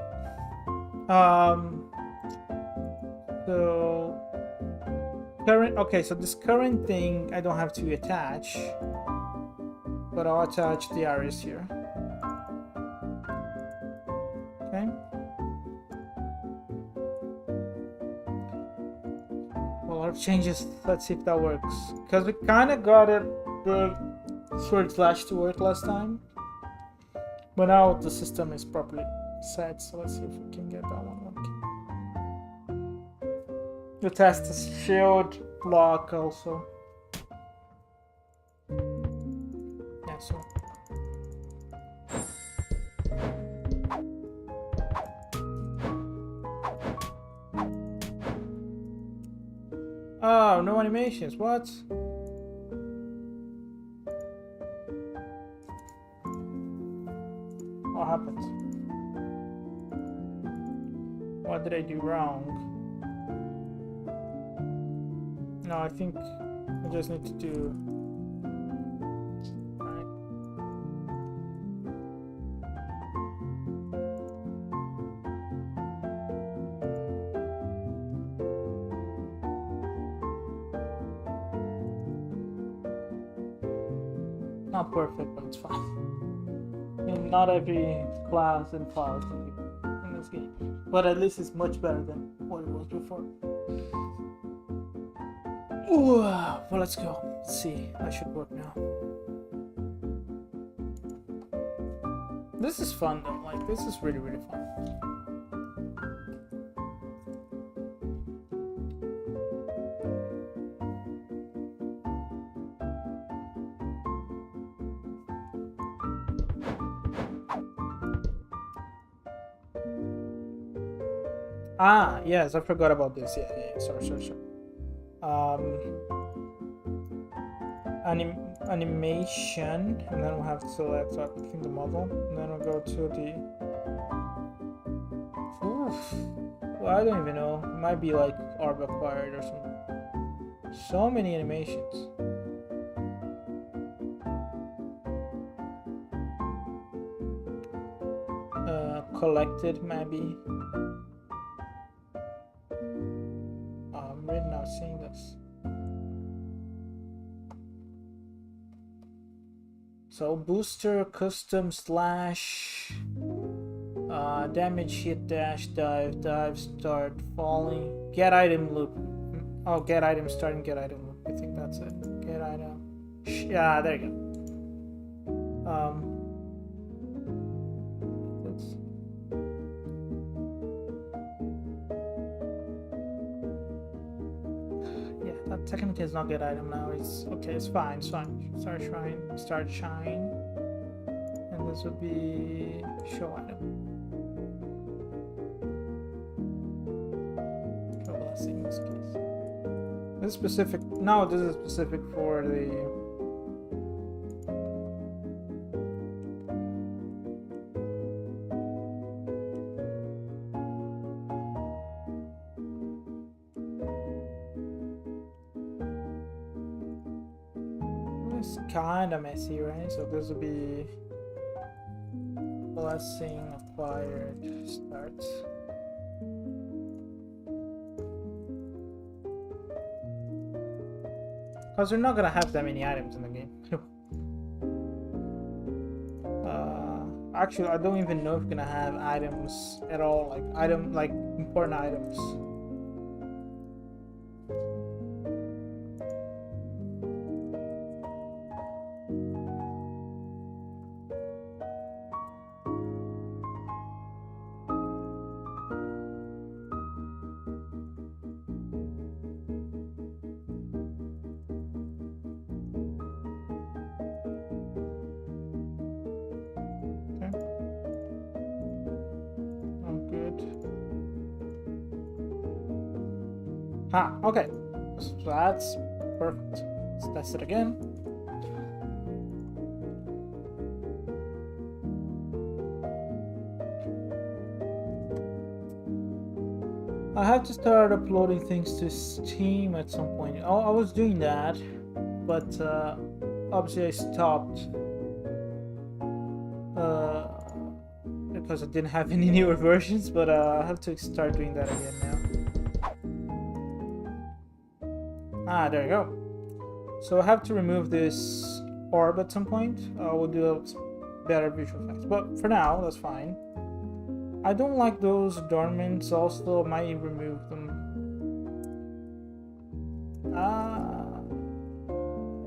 So current. Okay, so this current thing I don't have to attach, but I'll attach the Ares here. Okay. A lot of changes. Let's see if that works. Because we kind of got it the sword slash to work last time, but now the system is properly set. So let's see if we can get that one working. The test is shield block also. Yeah, so. Oh, no animations, what? What happened? What did I do wrong? No, I think I just need to do. Right. Not perfect, but it's fine. I mean, not every class and file can be in this game, but at least it's much better than what it was before. Ooh, well, let's go. Let's see. I should work now. This is fun though. Like, this is really, really fun. Ah, yes, I forgot about this. Yeah. Sorry. Animation, and then we'll have to select, I think, the model, and then we'll go to the. Oof. Well, I don't even know. It might be like Orb acquired or something. So many animations. collected, maybe. I'm really not seeing this. So booster, custom, slash, damage, hit, dash, dive, start, falling, get item loop. Oh, get item, starting get item loop. I think that's it. Get item. Yeah, there you go. Yeah, that technically is not get item now. It's okay. It's fine. It's fine. Start shine, and this would be show item. Show blessing in this case. This is specific. No, this is specific for the. It's kind of messy, right? So this will be blessing acquired starts. Because we're not gonna have that many items in the game. Actually, I don't even know if we're gonna have items at all, like important items. Okay, so that's perfect. Let's test it again. I have to start uploading things to Steam at some point. Oh, I was doing that, but obviously I stopped because I didn't have any newer versions, but I have to start doing that again now. Ah, there you go. So I have to remove this orb at some point. We'll do a better visual effects, but for now, that's fine. I don't like those adornments, also I might remove them.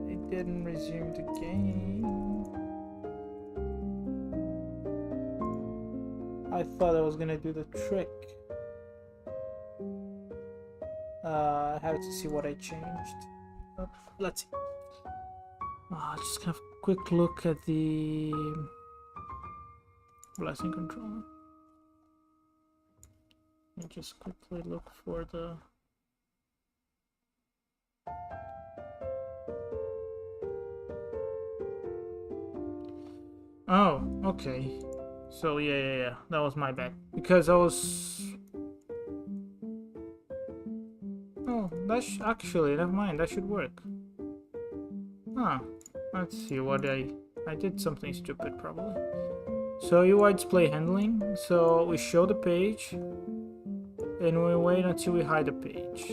It didn't resume the game. I thought I was gonna do the trick. I have to see what I changed. Let's see. Just have a quick look at the blessing controller. Let me just quickly look for the. Oh, okay. So yeah. That was my bad because I was. That's actually, never mind, that should work. Let's see what I did something stupid probably. So UI display handling. So we show the page and we wait until we hide the page.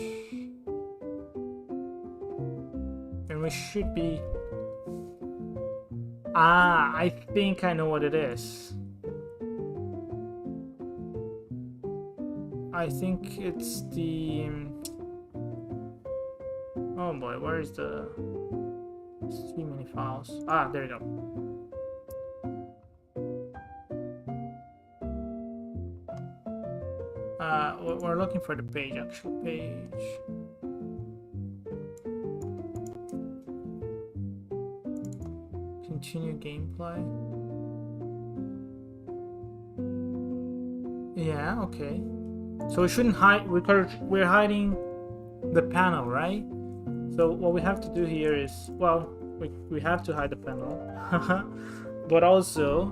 And we should be... I think I know what it is. I think it's the... Oh boy, where is the... There's too many files. There you go. We're looking for the page, actual page. Continue gameplay. Yeah, okay. So we shouldn't hide, we're hiding the panel, right? So what we have to do here is, well, we have to hide the panel, but also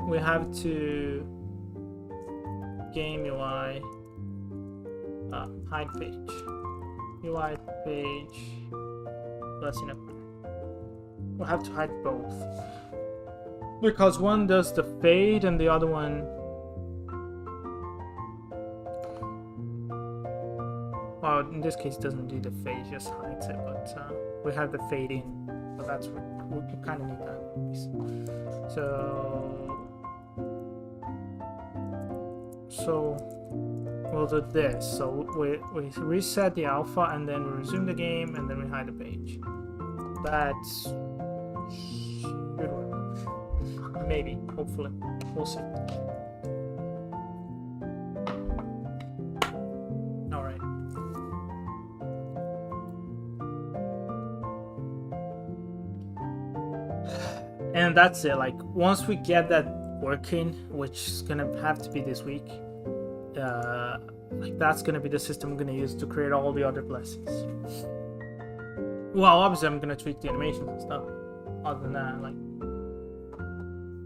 we have to game UI hide page, UI page blessing up. We'll have to hide both because one does the fade and the other one Well, in this case, it doesn't do the fade, it just hides it, but we have the fade in, but that's what we kind of need that anyways. So we'll do this. So we reset the alpha, and then we resume the game, and then we hide the page. That's should work. Maybe, hopefully, we'll see. And that's it. Like once we get that working, which is gonna have to be this week, like that's gonna be the system I'm gonna use to create all the other blessings. Well, obviously I'm gonna tweak the animations and stuff. Other than that, like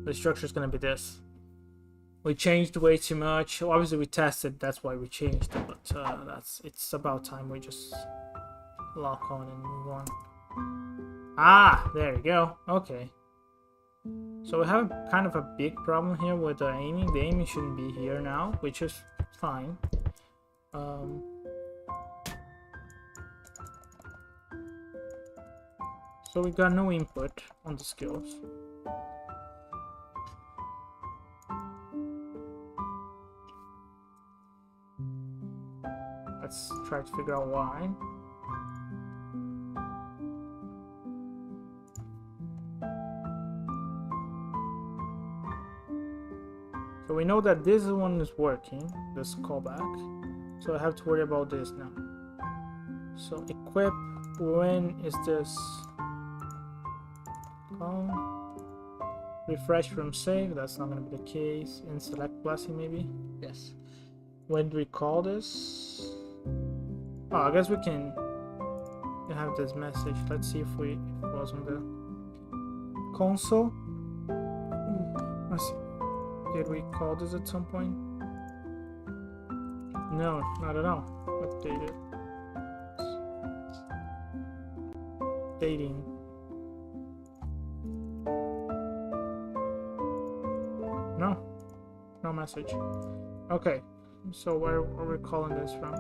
the structure is gonna be this. We changed way too much. Obviously we tested, that's why we changed it. But it's about time we just lock on and move on. Ah, there you go. Okay. So we have kind of a big problem here with the aiming. The aiming shouldn't be here now, which is fine. So we got no input on the skills. Let's try to figure out why. So we know that this one is working, this callback. So I have to worry about this now. So equip, when is this? Refresh from save, that's not going to be the case. In select blessing maybe? Yes. When do we call this? Oh, I guess we can have this message. Let's see if it was on the console. Let's see. Did we call this at some point? No, not at all. Updated. Dating. No. No message. Okay. So where are we calling this from?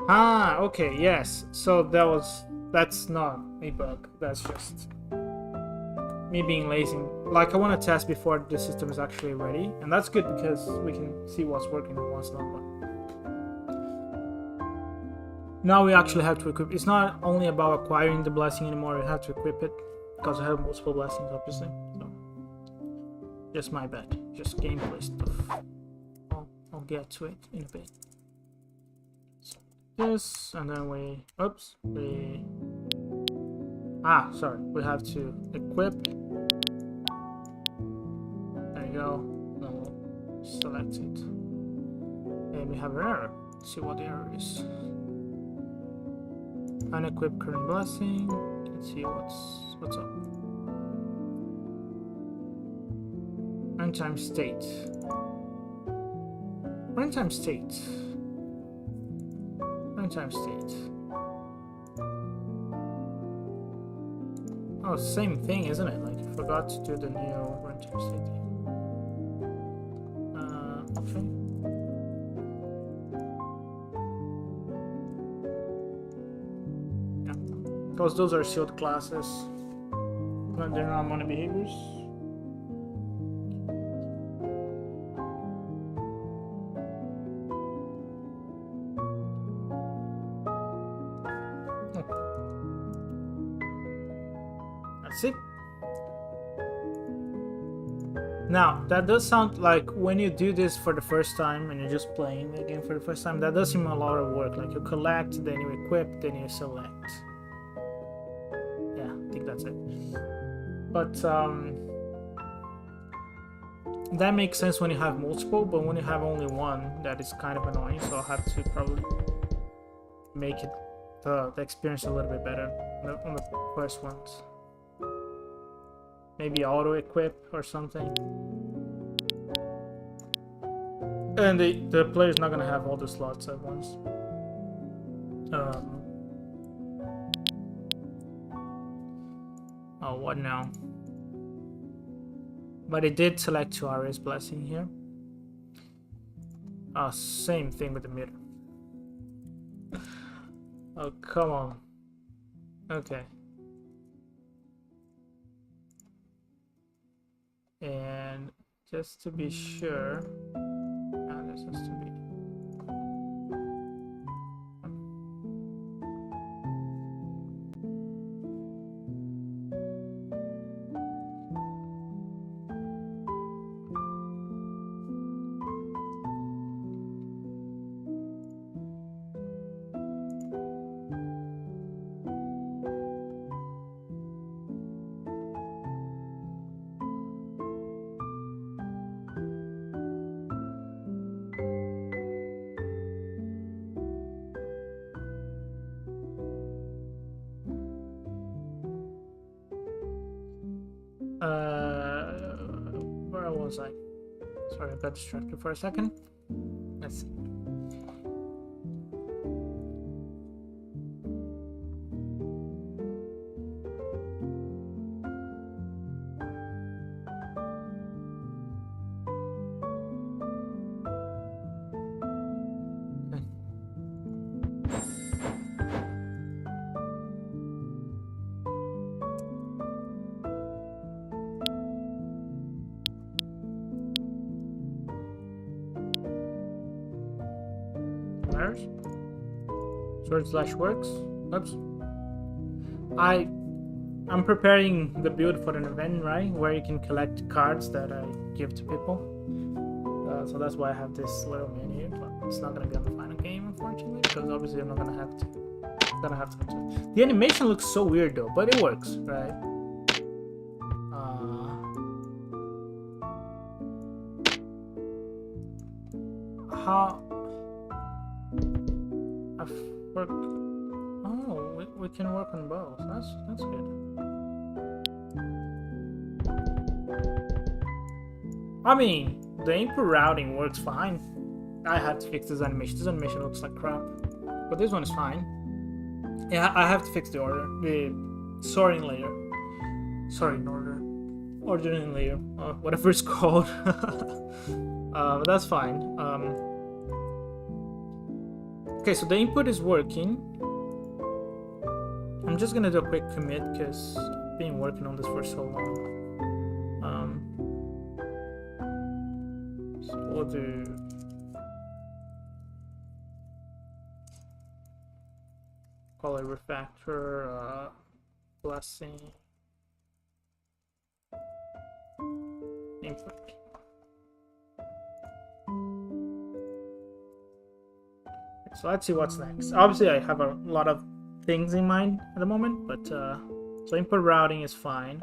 Ah, okay, yes. So that's not a bug. That's just me being lazy. Like I want to test before the system is actually ready, and that's good because we can see what's working and what's not. Now we actually have to equip. It's not only about acquiring the blessing anymore. We have to equip it because I have multiple blessings, obviously. So just my bad. Just gameplay stuff. I'll get to it in a bit. So this, and then we. Oops. Sorry. We have to equip. There you go. Then we'll select it. And we have an error. Let's see what the error is. Unequip current blessing. Let's see what's up. Runtime state. Runtime state. Runtime state. Oh, same thing, isn't it? Like, I forgot to do the new runtime state thing. Okay. Yeah. Because those are sealed classes. But they're not mono behaviors. See? Now, that does sound like when you do this for the first time and you're just playing the game for the first time, that does seem a lot of work. Like you collect, then you equip, then you select. Yeah, I think that's it. But that makes sense when you have multiple, but when you have only one, that is kind of annoying. So I'll have to probably make it the experience a little bit better on the first ones. Maybe auto equip or something. And the player's not gonna have all the slots at once. Oh, what now? But it did select Tsuchiura's blessing here. Same thing with the meter. Oh, come on. Okay. And just to be sure, this has to be. Where was I? Sorry, I got distracted for a second. Let's see. Sword/works. Oops. I'm preparing the build for an event, right, where you can collect cards that I give to people. So that's why I have this little menu, but it's not gonna be on the final game, unfortunately, because obviously I'm not gonna have to. The animation looks so weird though, but it works, right? How? Oh, we can work on both. That's good. I mean, the input routing works fine. I had to fix this animation. This animation looks like crap, but this one is fine. Yeah, I have to fix the sorting layer. Ordering layer, whatever it's called. But that's fine. Okay, so the input is working. I'm just gonna do a quick commit because I've been working on this for so long. So we'll do color refactor, blessing, input. So let's see what's next. Obviously, I have a lot of things in mind at the moment, but so input routing is fine.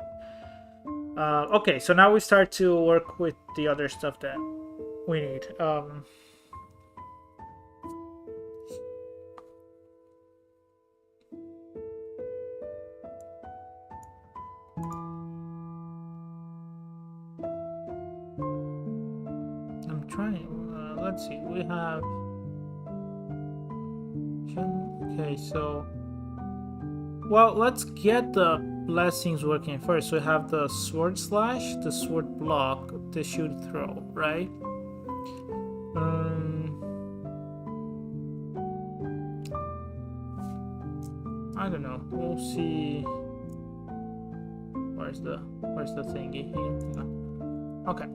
Okay, so now we start to work with the other stuff that we need. I'm trying. Let's see. We have. Okay, so well, let's get the blessings working first. So we have the sword slash, the sword block, the shoot throw, right? I don't know. We'll see. Where's the thingy here? Okay.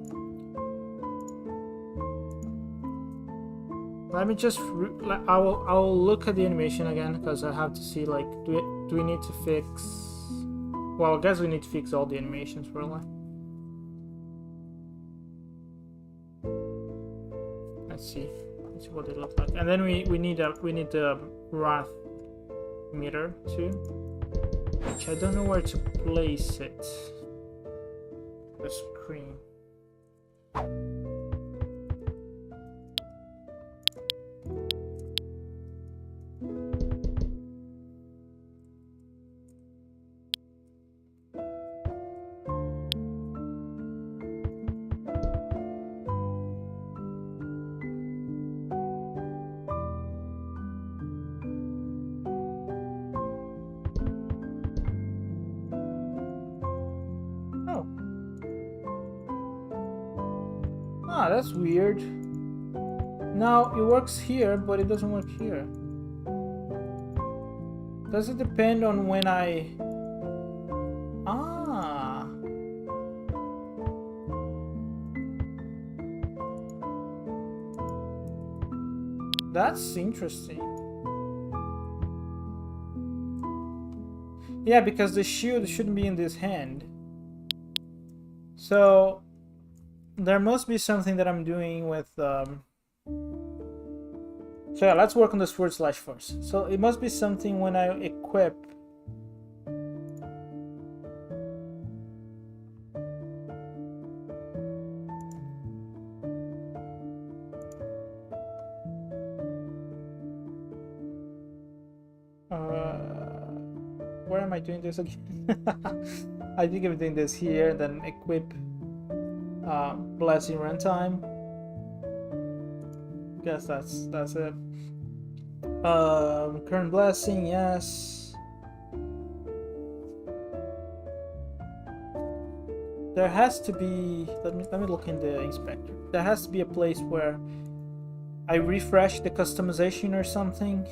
Let me just. I'll look at the animation again because I have to see, like, do we need to fix? Well, I guess we need to fix all the animations for a while. Let's see what they look like, and then we need the wrath meter too, which I don't know where to place it. The screen. That's weird. Now it works here, but it doesn't work here. Does it depend on when I... Ah. That's interesting. Yeah, because the shield shouldn't be in this hand. So there must be something that I'm doing with So yeah, let's work on the sword slash first. So it must be something when I equip. Where am I doing this again? I think I'm doing this here, then equip blessing runtime. Guess that's it. Current blessing, yes. There has to be. Let me look in the inspector. There has to be a place where I refresh the customization or something,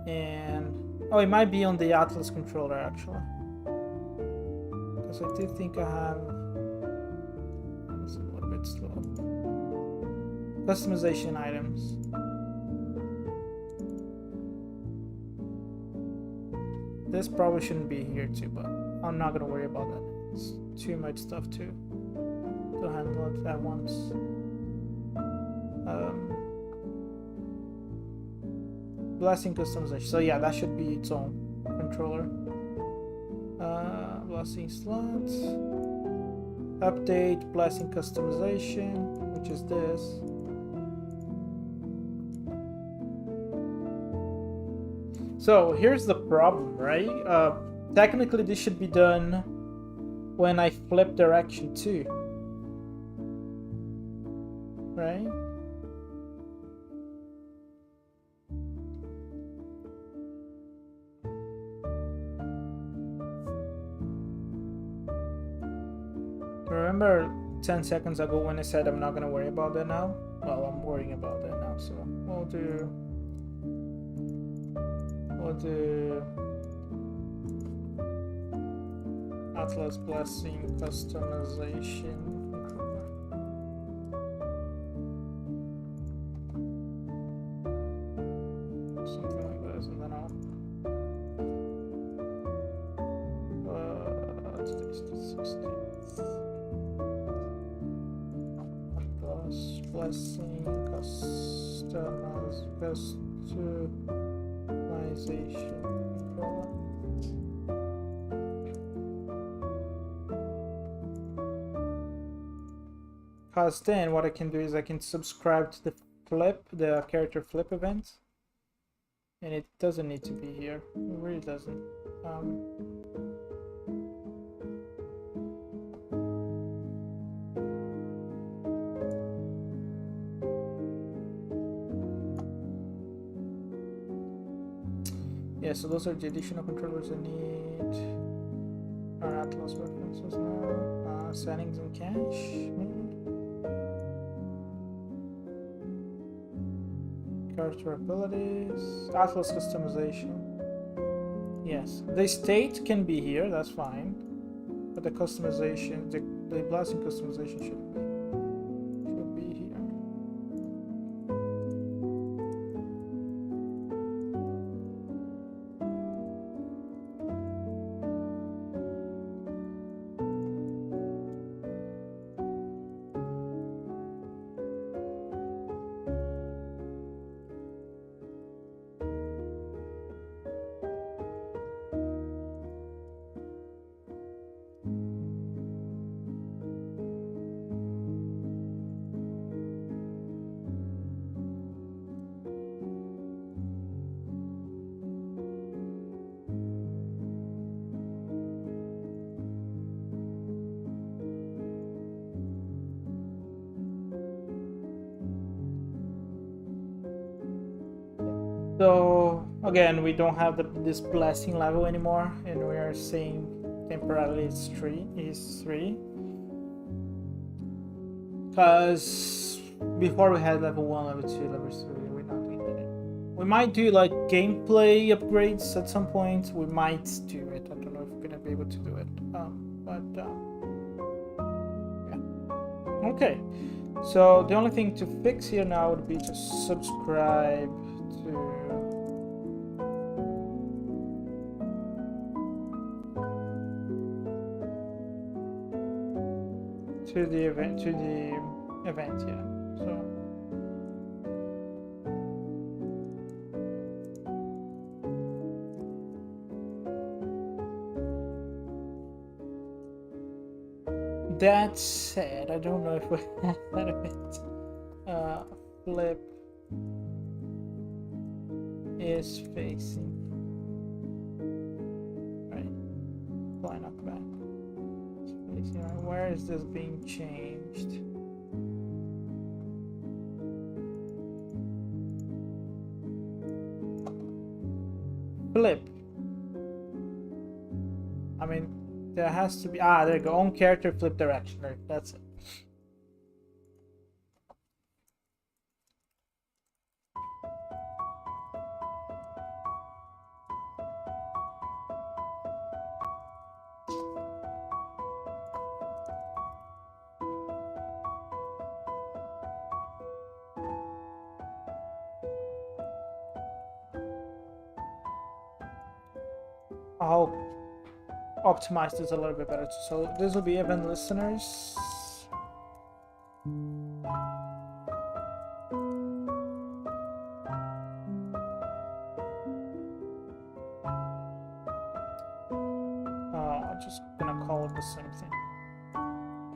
and oh, it might be on the Atlas controller actually, because I do think I have. It's a little bit slow. Customization items. This probably shouldn't be here too, but I'm not gonna worry about that. It's too much stuff to handle it at once. Blessing customization. So yeah, that should be its own controller. Blessing slot. Update blessing customization, which is this. So here's the problem, right? Technically this should be done when I flip direction too, right? Remember 10 seconds ago when I said I'm not gonna worry about that now? Well, I'm worrying about that now, so we'll do Atlas Blessing customization controller. Something like this, and then I'll today's the 16th. Atlas Blessing customization controller. Because then what I can do is I can subscribe to the character flip event, and it doesn't need to be here. It really doesn't. Yeah, so those are the additional controllers I need. Our Atlas references now. Settings and cache. Character abilities. Atlas customization. Yes, the state can be here, that's fine. But the customization, the blessing customization should be here. So again, we don't have this blessing level anymore, and we are saying temporarily it's 3. Because before we had level 1, level 2, level 3, we're not doing that. We might do like gameplay upgrades at some point. We might do it. I don't know if we're gonna be able to do it. Yeah. Okay. So the only thing to fix here now would be to subscribe to the event, yeah. So that said, I don't know if we have that event. Flip is facing right. Fly knockback. It's facing right. Where is this being changed? Flip. I mean, there has to be. There you go. Own character, flip direction. Right, that's it. I'll optimize this a little bit better. So this will be Evynn listeners. I'm just gonna call it the same thing.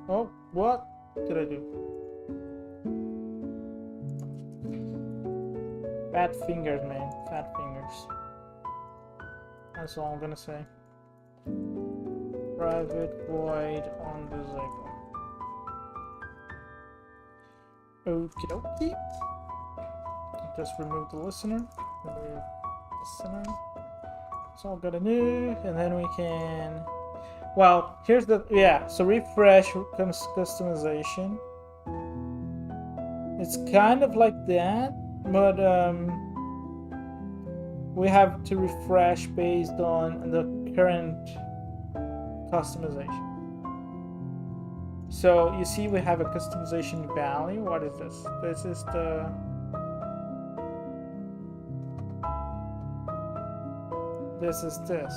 Oh, what did I do? Fat fingers, man. Fat fingers. That's all I'm gonna say. Private void on the SEGA. Okie dokie. Just remove the listener. Remove listener. That's all gotta do. And then we can. Well, here's the. Yeah, so refresh comes customization. It's kind of like that, but we have to refresh based on the current customization. So you see we have a customization value. What is this? This is the this.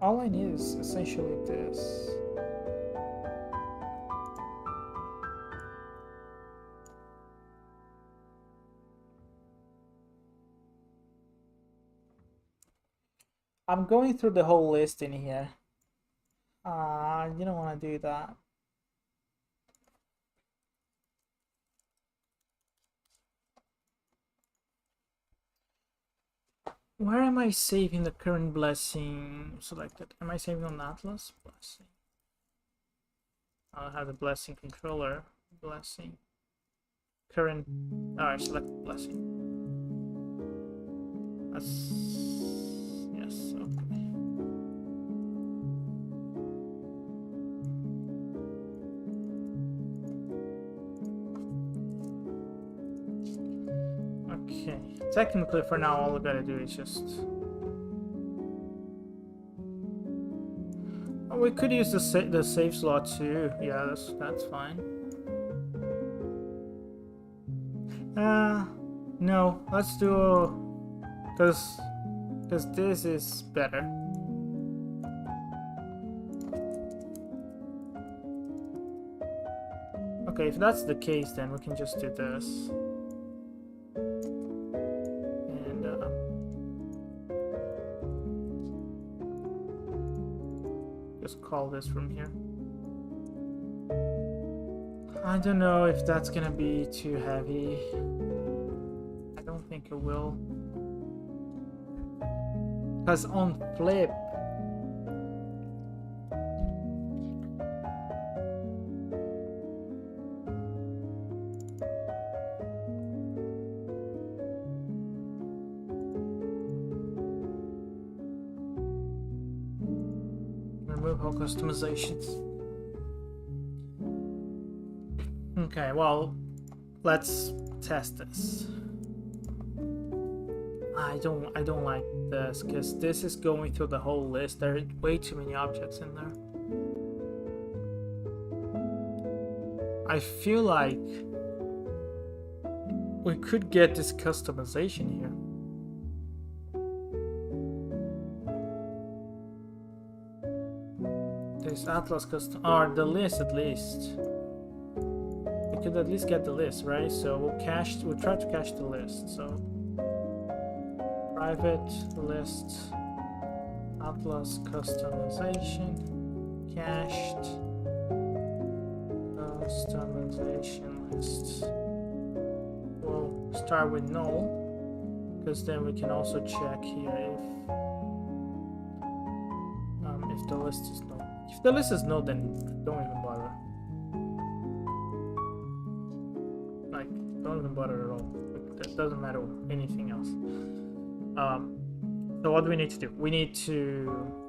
All I need is essentially this. I'm going through the whole list in here. You don't want to do that. Where am I saving the current blessing selected? Am I saving on Atlas? Blessing. I'll have the blessing controller. Blessing. Current. Alright, select blessing. That's. Yes, okay. Okay. Technically, for now, all we gotta do is just. Oh, we could use the save slot too. Yeah, that's fine. No, let's do because this is better. Okay, if that's the case, then we can just do this. Just call this from here. I don't know if that's gonna be too heavy. I don't think it will. Because on flip, remove all customizations. Okay, well, let's test this. I don't like this because this is going through the whole list. There are way too many objects in there. I feel like we could get this customization here. This Atlas custom, or the list at least. We could at least get the list, right? So we'll try to cache the list. So private list Atlas customization cached customization list. We'll start with null because then we can also check here if the list is null. If the list is null, then don't even bother. Like, don't even bother at all. That doesn't matter anything else. So what do we need to do? We need to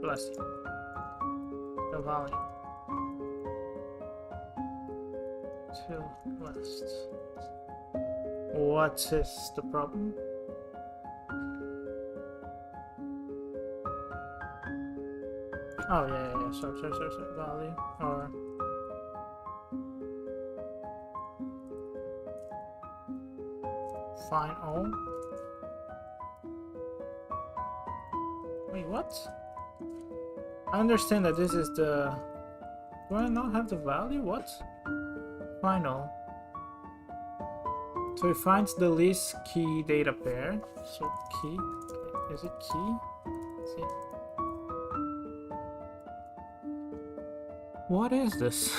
bless you. The value to list. What is the problem? Oh yeah. Sorry. Value or find all. Wait, what? I understand that this is the... Do I not have the value? What? Final. So it finds the least key data pair. So key. Is it key? Let's see. What is this?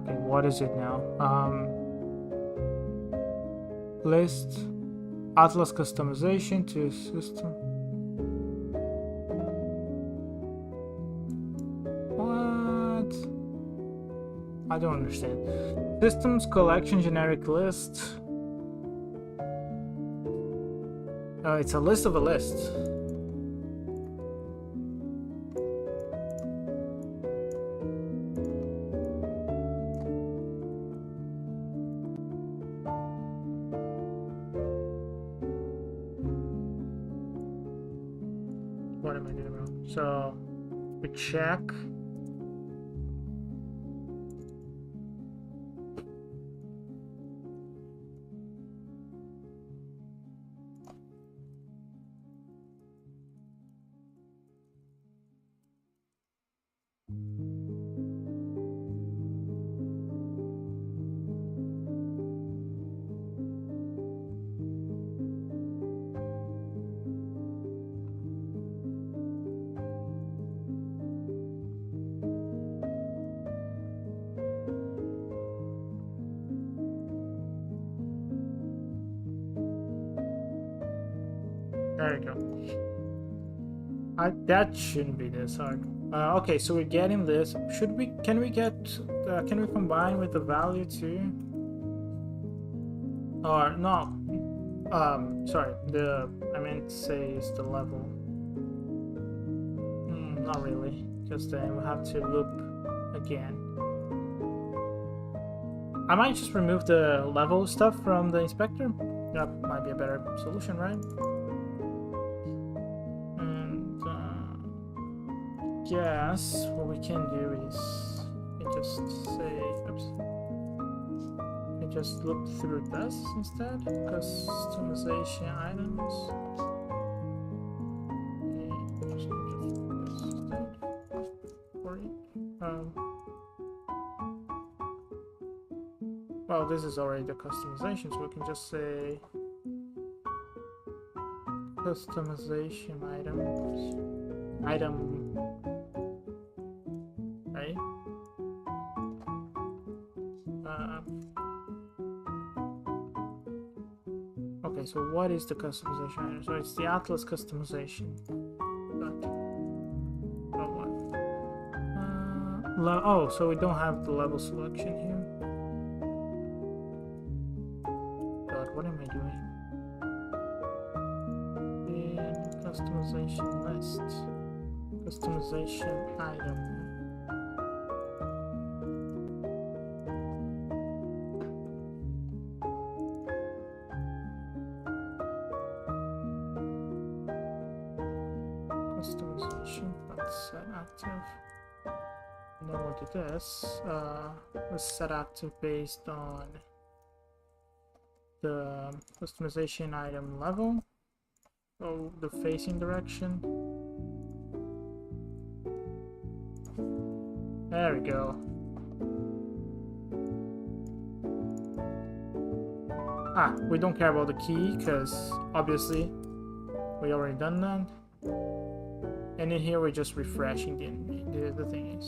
What is it now? List Atlas customization to system. What? I don't understand. Systems collection generic list. It's a list of a list. What am I doing wrong? So we check. There we go. That shouldn't be this hard. Okay, so we're getting this. Can we combine with the value too? Or no? Sorry. I meant to say is the level. Not really, because then we have to loop again. I might just remove the level stuff from the inspector. That might be a better solution, right? And guess what we can do is we just say, oops, we just look through this instead. Customization items. Just this instead. Well, this is already the customization, so we can just say customization items, item, right? Okay, so what is the customization item? So it's the Atlas customization. Oh, so we don't have the level selection here. What am I doing? In customization list, customization item. Customization, let's set active. And then we'll do this. Let's set active based on the customization item level, so the facing direction. There we go. We don't care about the key because obviously we already done that. And in here we're just refreshing the thingy.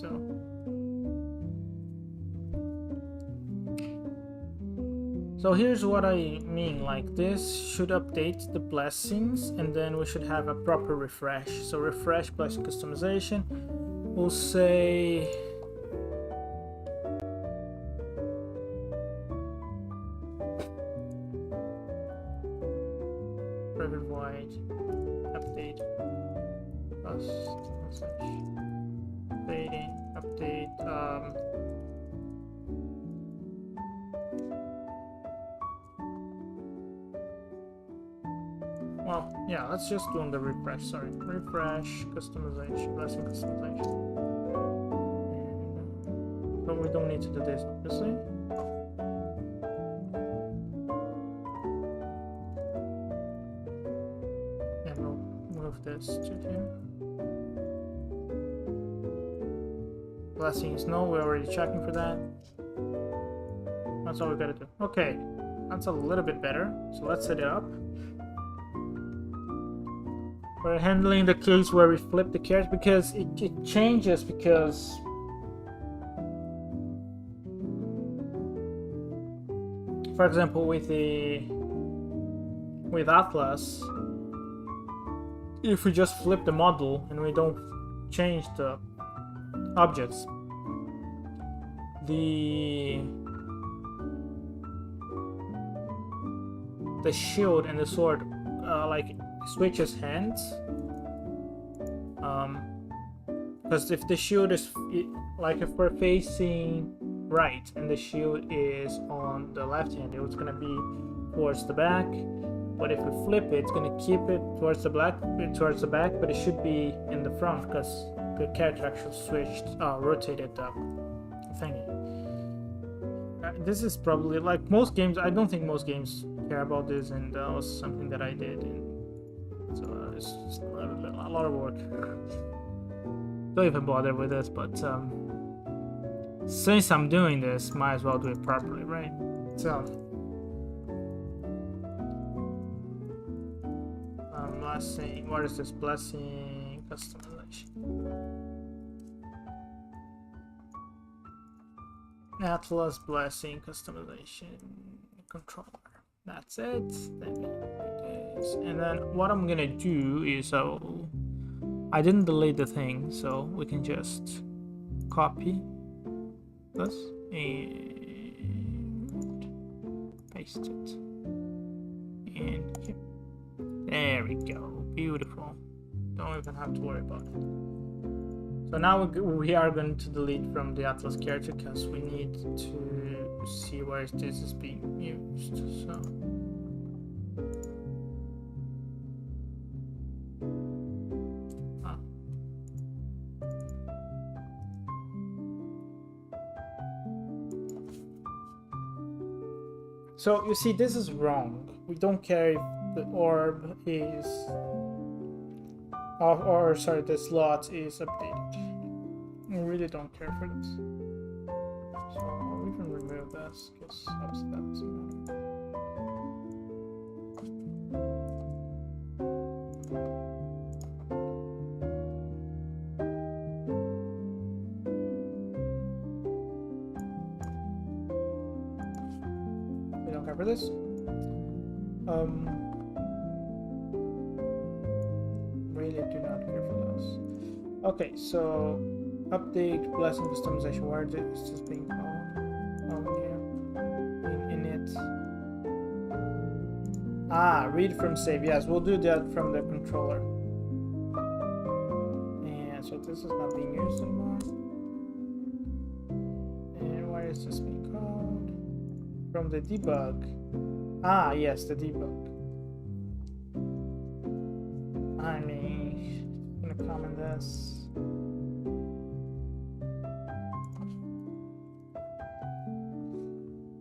So here's what I mean, like this should update the blessings and then we should have a proper refresh. So refresh blessing customization, we'll say private void update customization updating update well, yeah, let's just do on the refresh, sorry. Refresh, customization, blessing customization. And, but we don't need to do this, obviously. And we'll move this to here. Blessing is no, we're already checking for that. That's all we gotta do. Okay, that's a little bit better. So let's set it up. We're handling the case where we flip the cards because it changes because for example with Atlas, if we just flip the model and we don't change the objects, the shield and the sword like switches hands, because if the shield is like if we're facing right and the shield is on the left hand, it's gonna be towards the back, but if we flip it, it's gonna keep it towards the back, but it should be in the front because the character actually switched, rotated the thingy. This is probably like most games. I don't think most games care about this, and that was something that I did, and so it's just a lot of work. Don't even bother with this, but since I'm doing this, might as well do it properly, right? So blessing, what is this? Blessing customization. Atlas blessing customization controller. That's it. And then what I'm gonna do is I didn't delete the thing, so we can just copy this and paste it. And here. There we go. Beautiful. Don't even have to worry about it. So now we are going to delete from the Atlas character because we need to see where this is being used. So. So you see, this is wrong. We don't care if the orb is, or sorry, the slot is updated. We really don't care for this. So we can remove this because that doesn't matter. We don't care for this. Really do not care for this. Okay, so update blessing customization. Where is this being called? Oh, yeah. In it. Ah, read from save. Yes, we'll do that from the controller. And so this is not being used anymore. And where is this being called? From the debug. Ah, yes, the debug. I mean, I'm gonna comment this.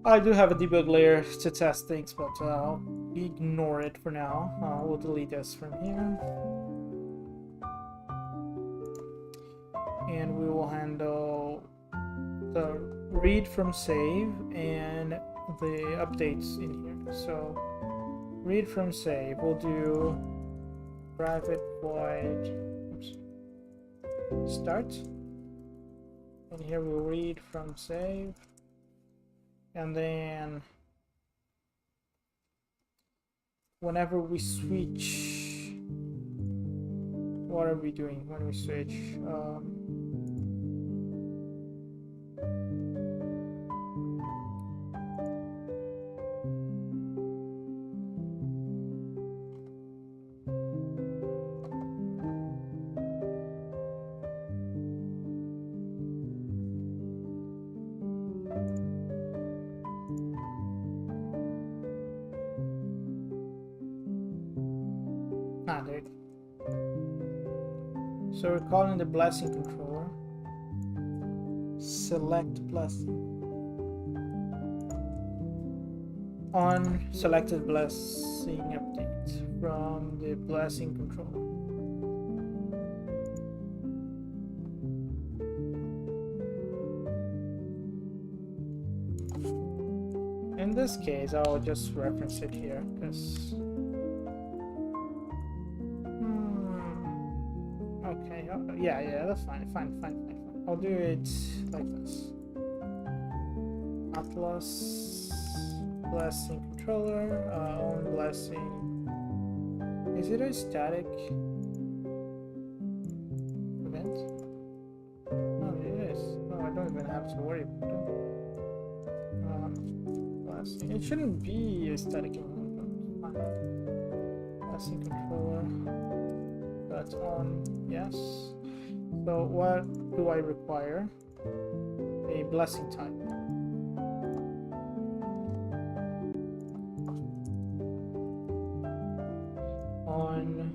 I do have a debug layer to test things, but I'll ignore it for now. We'll delete this from here. And we will handle the read from save and the updates in here. So read from save, we'll do private void start, and here we'll read from save, and then whenever we switch, what are we doing when we switch? There it is. So we're calling the blessing controller select blessing on selected blessing update from the blessing controller. In this case, I'll just reference it here because okay, yeah, that's fine. I'll do it like this. Atlas blessing controller on blessing. Is it a static event? Oh, it is. Oh, I don't even have to worry about it. Blessing. It shouldn't be a static event, but fine. Blessing controller. That's on, yes. So what do I require? A blessing type. On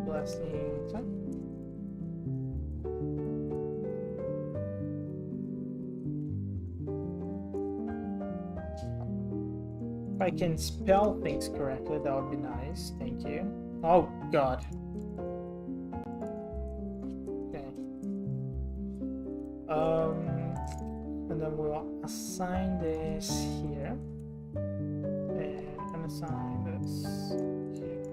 blessing type. If I can spell things correctly, that would be nice. Thank you. Oh God. Okay. And then we'll assign this here, and assign this here.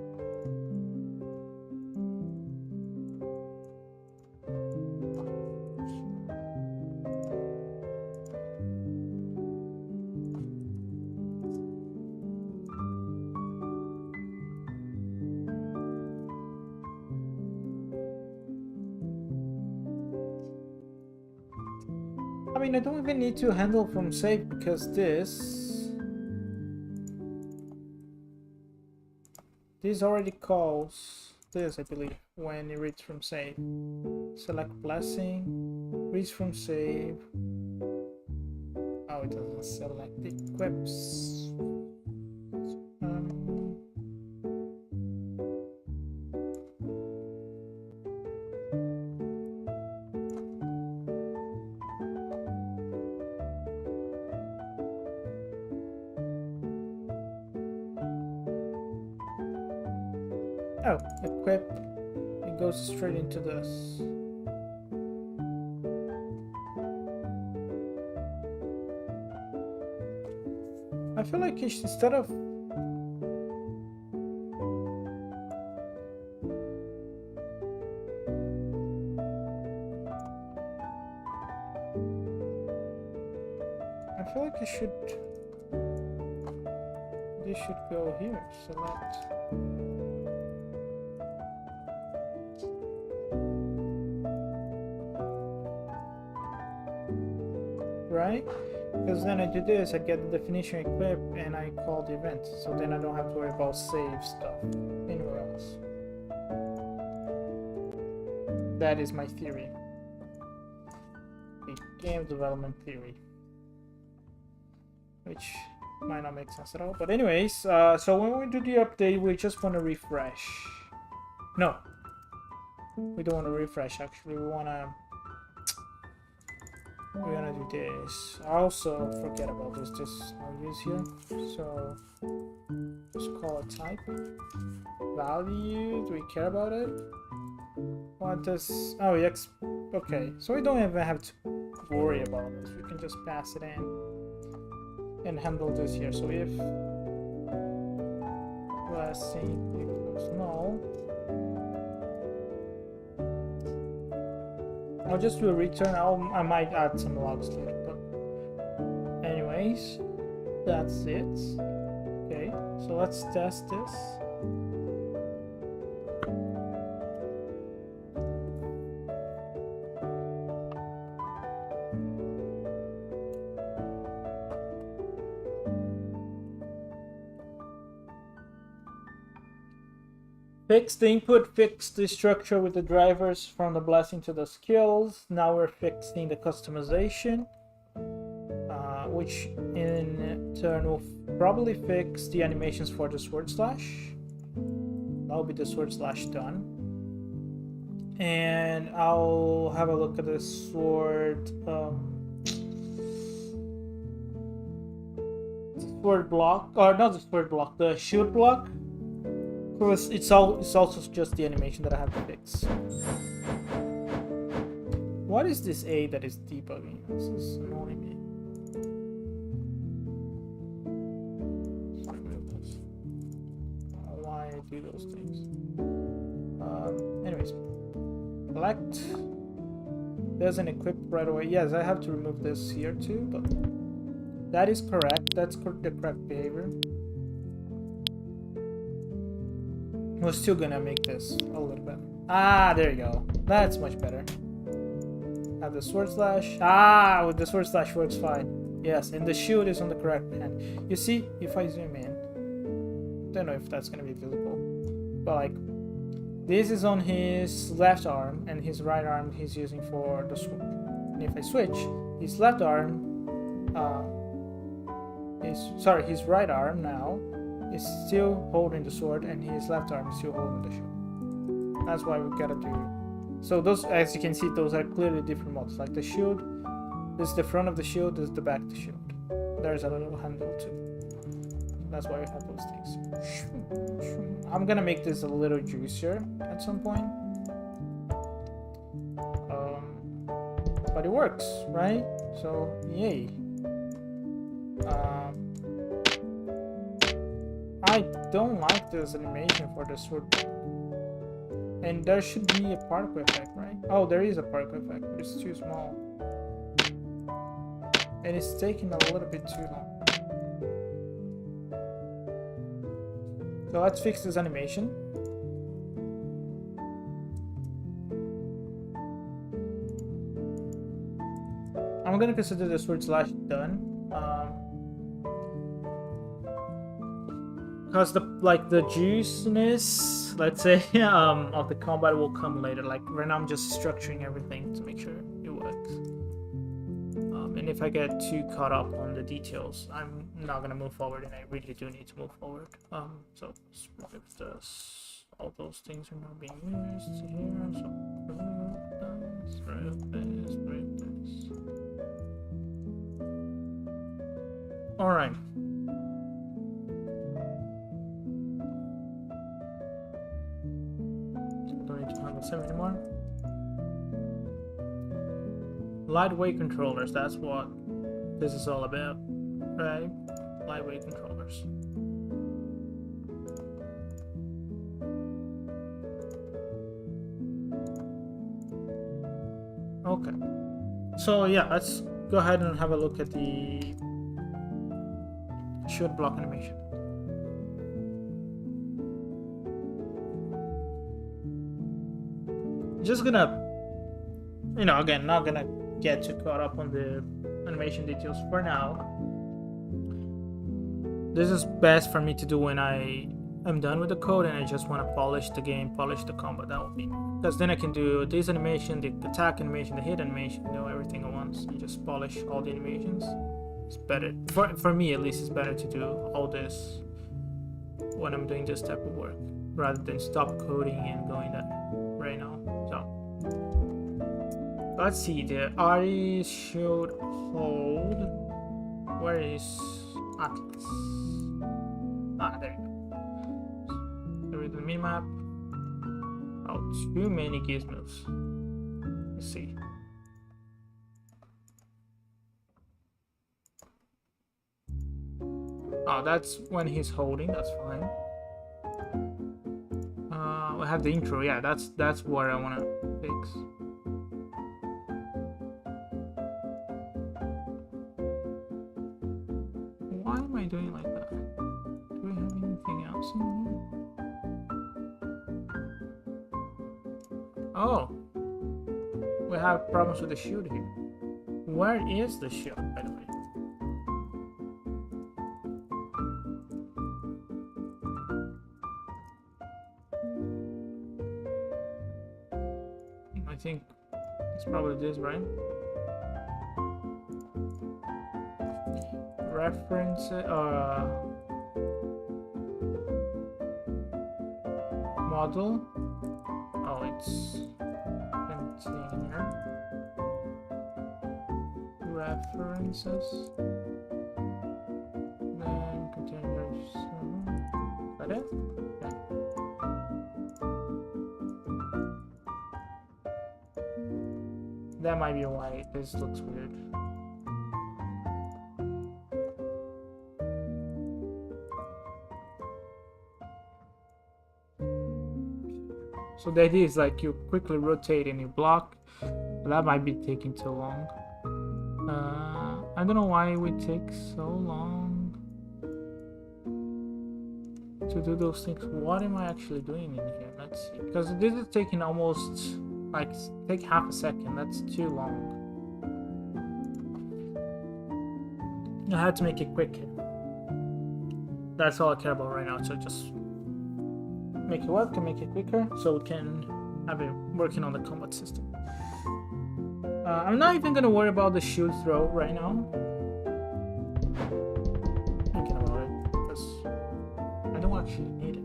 I mean, I don't even need to handle from save because this This already calls this, I believe, when it reads from save. Select blessing, reads from save. Oh, it doesn't select the equips. Oh, equip. It goes straight into this. I feel like instead of it should. This should go here. Select. Right? Because then I do this, I get the definition equip and I call the event. So then I don't have to worry about save stuff anywhere else. That is my theory. A game development theory. Which might not make sense at all. But anyways, so when we do the update, we just want to refresh. No. We don't want to refresh actually, we're gonna do this. Also, forget about this. This is no use here. So just call it type. Value. Do we care about it? What does? Oh, yes. Okay. So we don't even have to worry about this. We can just pass it in and handle this here. So if blessing equals null. I'll just do a return. I might add some logs to it, but anyways, that's it. Okay, so let's test this. Fix the input, fix the structure with the drivers from the blessing to the skills. Now we're fixing the customization, which in turn will probably fix the animations for the sword slash. That'll be the sword slash done. And I'll have a look at the sword, sword block, or not the sword block, the shield block. It's also just the animation that I have to fix. What is this A that is debugging? This is annoying me. Let's remove this. Why I do those things? Anyways, select. There's an equip right away. Yes, I have to remove this here too, but that is correct. That's the correct behavior. We're still gonna make this a little bit. Ah, there you go. That's much better. Have the sword slash. Ah, with the sword slash works fine. Yes, and the shield is on the correct hand. You see, if I zoom in, don't know if that's gonna be visible, but like, this is on his left arm, and his right arm he's using for the sword. And if I switch, his left arm, his right arm now is still holding the sword, and his left arm is still holding the shield. That's why we gotta do. So those, as you can see, those are clearly different modes. Like the shield, this is the front of the shield, this is the back of the shield. There's a little handle too. That's why we have those things. I'm gonna make this a little juicier at some point. But it works, right? So yay. I don't like this animation for the sword. And there should be a particle effect, right? Oh, there is a particle effect, but it's too small. And it's taking a little bit too long. So let's fix this animation. I'm gonna consider the sword slash done. because the juiciness, let's say, of the combat will come later. Like right now I'm just structuring everything to make sure it works. And if I get too caught up on the details, I'm not gonna move forward, and I really do need to move forward. So if this, all those things are not being used here, so remove this. All right. Don't need to handle 7 anymore. Lightweight controllers, that's what this is all about, right? Lightweight controllers. Okay. So yeah, let's go ahead and have a look at the shoot block animation. Just gonna, again, not gonna get too caught up on the animation details for now. This is best for me to do when I am done with the code and I just want to polish the game, polish the combat. That would be, because then I can do this animation, the attack animation, the hit animation, everything at once, and just polish all the animations. It's better for me, at least. It's better to do all this when I'm doing this type of work rather than stop coding and going that right now. So let's see, the artist should hold. Where is Atlas? Ah, there you go. There is the minimap. Oh, too many gizmos. Let's see. Oh, that's when he's holding, that's fine. We have the intro, yeah, that's what I want to fix. Why am I doing like that? Do we have anything else in here? Oh, we have problems with the shield here. Where is the shield, by the way? I think it's probably this, right? Reference model. Oh, it's container. References. Then containers. Is that it? Yeah. That might be why this looks weird. So the idea is like you quickly rotate and you block, but that might be taking too long. I don't know why it would take so long to do those things. What am I actually doing in here? Let's see, because this is taking almost take half a second. That's too long. I had to make it quick. That's all I care about right now. So just make it work and make it quicker so we can have it working on the combat system. I'm not even gonna worry about the shield throw right now. Thinking about it because I don't actually need it.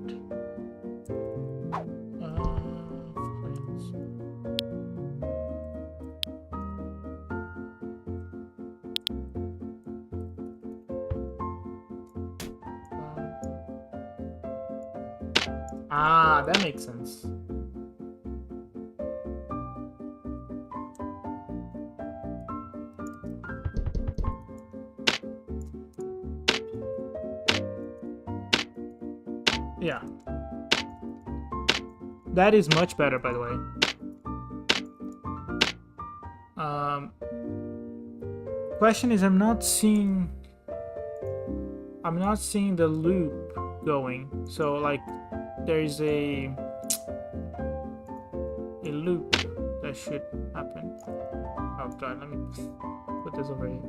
Ah, that makes sense. Yeah. That is much better, by the way. Question is, I'm not seeing the loop going. So like there is a loop that should happen. Oh god, let me put this over here.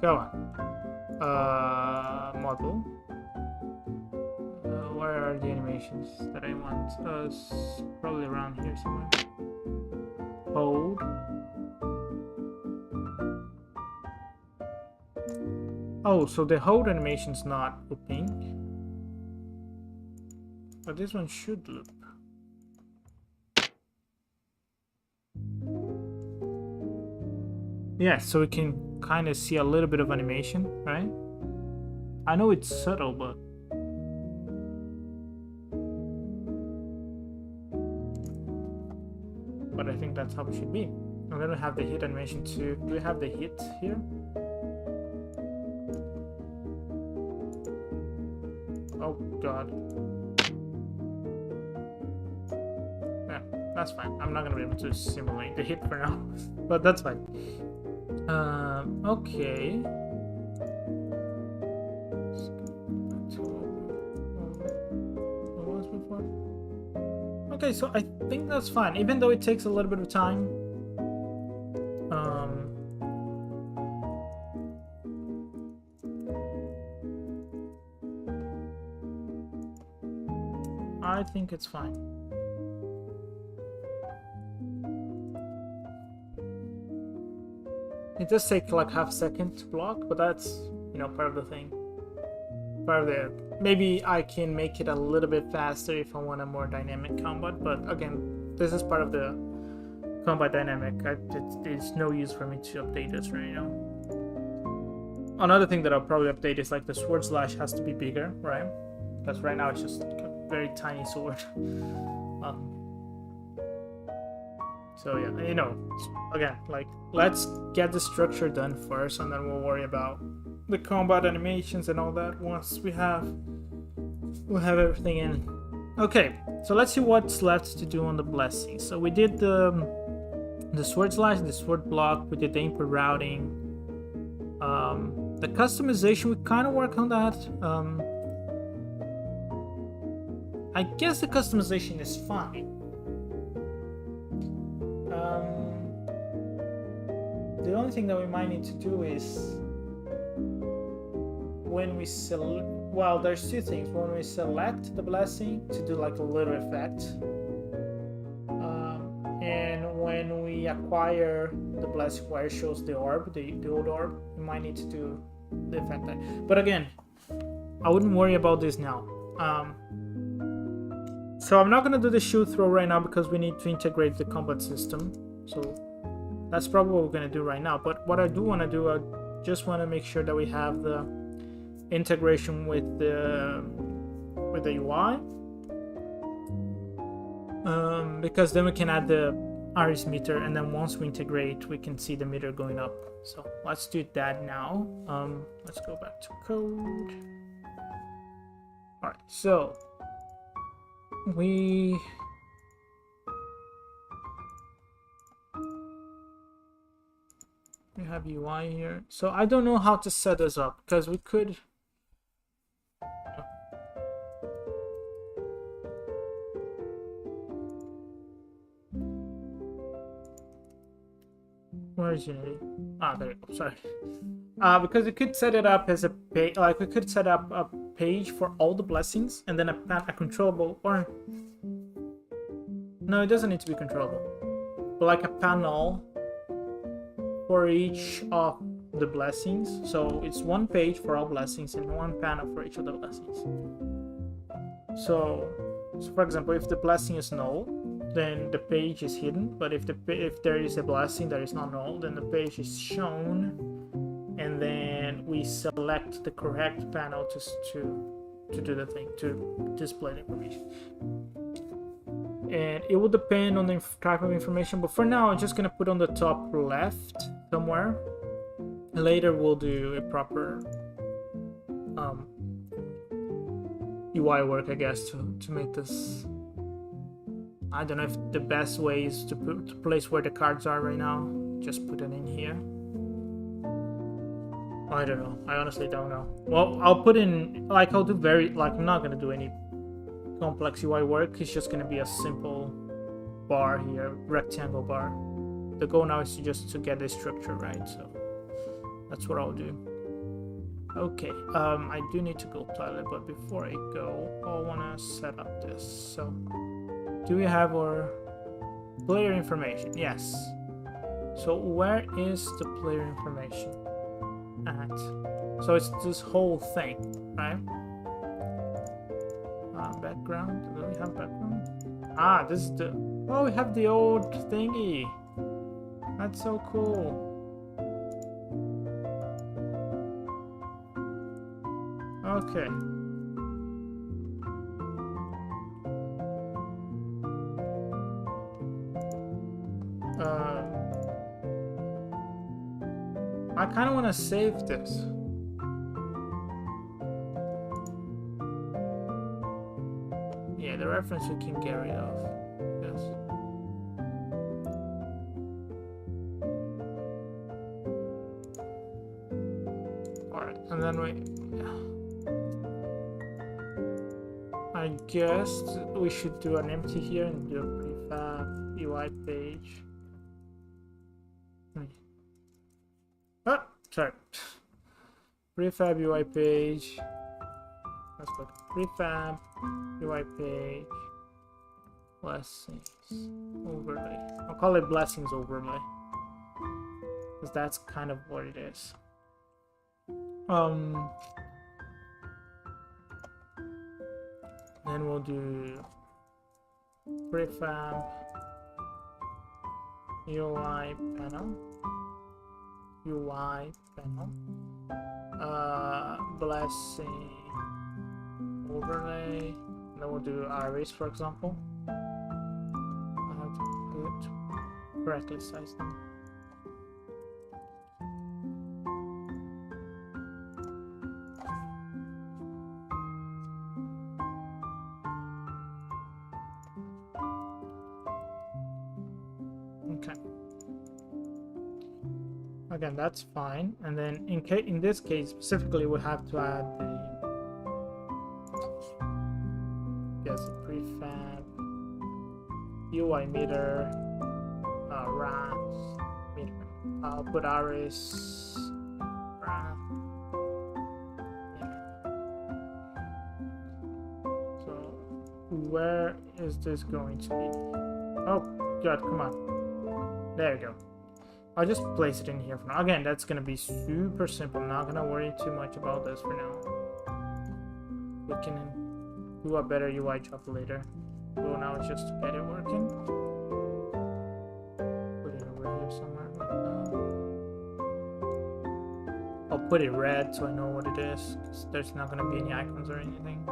Go on. Model. where are the animations that I want? Probably around here somewhere. Hold. Oh, so the hold animation's not looping. But this one should loop. Yeah, so we can kind of see a little bit of animation, right? I know it's subtle, but... But I think that's how it should be. And then we have the hit animation too. Do we have the hit here? Oh god. Yeah, that's fine. I'm not gonna be able to simulate the hit for now, but that's fine. Okay. Let's go back to what was before. Okay, so I think that's fine, even though it takes a little bit of time. I think it's fine. It does take like half a second to block, but that's, you know, part of the thing. Part of the... Maybe I can make it a little bit faster if I want a more dynamic combat, but again, this is part of the combat dynamic. It's no use for me to update this right now. Another thing that I'll probably update is like the sword slash has to be bigger, right? Because right now it's just a very tiny sword. So yeah, you know, again, like, let's get the structure done first, and then we'll worry about the combat animations and all that once we'll have everything in. Okay, so let's see what's left to do on the blessing. So we did the sword slash, the sword block, we did the input routing, the customization, we kind of work on that. I guess the customization is fine. The only thing that we might need to do is when we select, well, there's two things. When we select the blessing to do like a little effect, and when we acquire the blessing where it shows the orb, the old orb, we might need to do the effect there. But again, I wouldn't worry about this now. So I'm not gonna do the shoot throw right now because we need to integrate the combat system. So that's probably what we're gonna do right now. But what I do want to do, I just want to make sure that we have the integration with the UI, because then we can add the RS meter, and then once we integrate, we can see the meter going up. So let's do that now. Let's go back to code. All right, so we have UI here. So I don't know how to set this up, because we could... Where is Unity? Ah, there you go, sorry. Because we could set it up as a page, like we could set up a page for all the blessings, and then a controllable, or... No, it doesn't need to be controllable. But like a panel for each of the blessings. So it's one page for all blessings and one panel for each of the blessings. So for example, if the blessing is null, then the page is hidden. But if there is a blessing that is not null, then the page is shown, and then we select the correct panel to do the thing, to display the information. And it will depend on the type of information, but for now I'm just gonna put on the top left somewhere. Later we'll do a proper UI work, I guess, to make this. I don't know if the best way is to place where the cards are right now. Just put it in here. I don't know. I honestly don't know. Well, I'll put in, like, I'll do I'm not gonna do any complex UI work. It's just gonna be a simple bar here, rectangle bar. The goal now is to get the structure right, so that's what I'll do. Okay, I do need to go toilet, but before I go, I wanna set up this. So, do we have our player information? Yes. So where is the player information at? So it's this whole thing, right? Background, do we have background? Ah, this is the, oh, we have the old thingy. That's so cool. Okay. I kind of want to save this. Yeah, the reference we can get rid of. Yes. Alright, and then I guess we should do an empty here and do a prefab UI page. Oh, sorry. Prefab UI page. Let's go. Prefab UI page. Blessings overlay. I'll call it blessings overlay, because that's kind of what it is. Then we'll do prefab UI panel. UI panel. Blessing overlay. And then we'll do arrays, for example. I have to correctly size them. Again, that's fine. And then in this case specifically, we have to add the prefab UI meter, wraps meter. I'll put arrays wrap meter. So where is this going to be? Oh god, come on. There you go. I'll just place it in here for now. Again, that's gonna be super simple. I'm not gonna worry too much about this for now. We can do a better UI job later. Well, now it's just to get it working. Put it over here somewhere like that. I'll put it red so I know what it is, because there's not gonna be any icons or anything.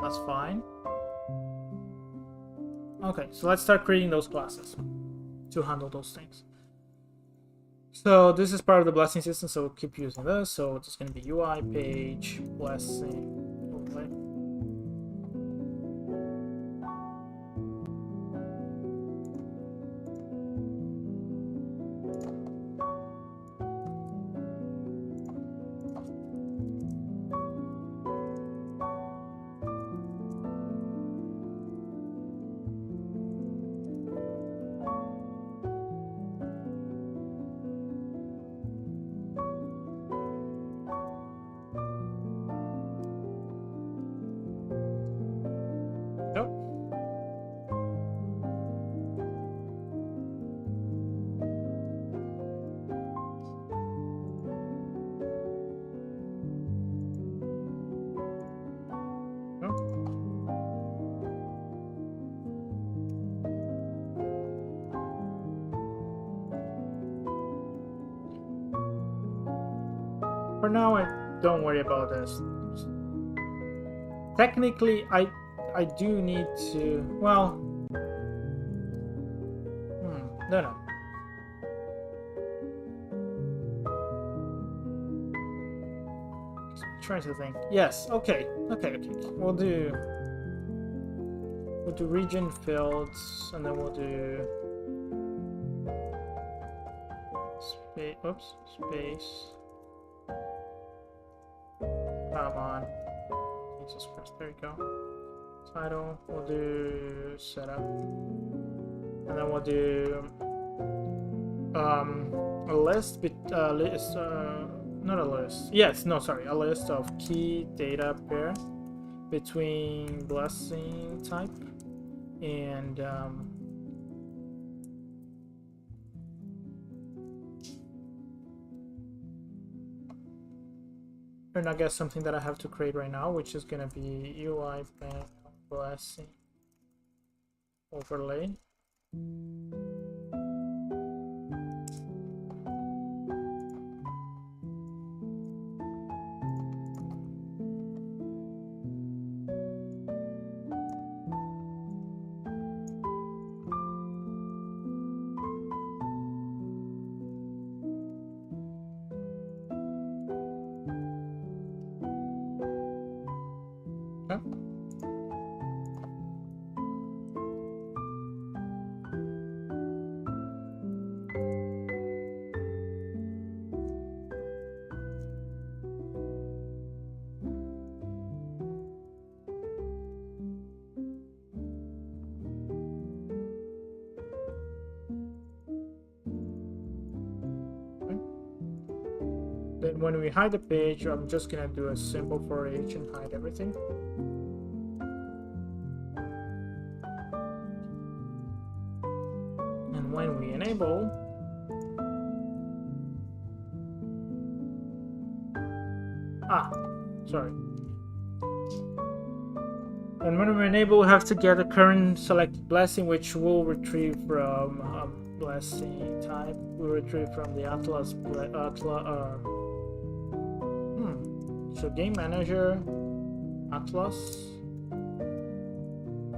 That's fine. Okay, so let's start creating those classes to handle those things. So this is part of the blessing system, so we'll keep using this. So it's going to be UI page blessing overlay. For now, don't worry about this. Technically, I do need to. Well, no. Trying to think. Yes. Okay. We'll do region fields, and then we'll do space. Come on. Jesus Christ, there you go. Title, we'll do setup. And then we'll do a list, not a list. Yes, no, sorry, a list of key data pair between blessing type and and I guess something that I have to create right now, which is gonna be UI blessing overlay. Then when we hide the page, I'm just gonna do a simple for each and hide everything. And when we enable, sorry. And when we enable, we have to get a current selected blessing, which we'll retrieve from blessing type. We'll retrieve from the Atlas. So game manager Atlas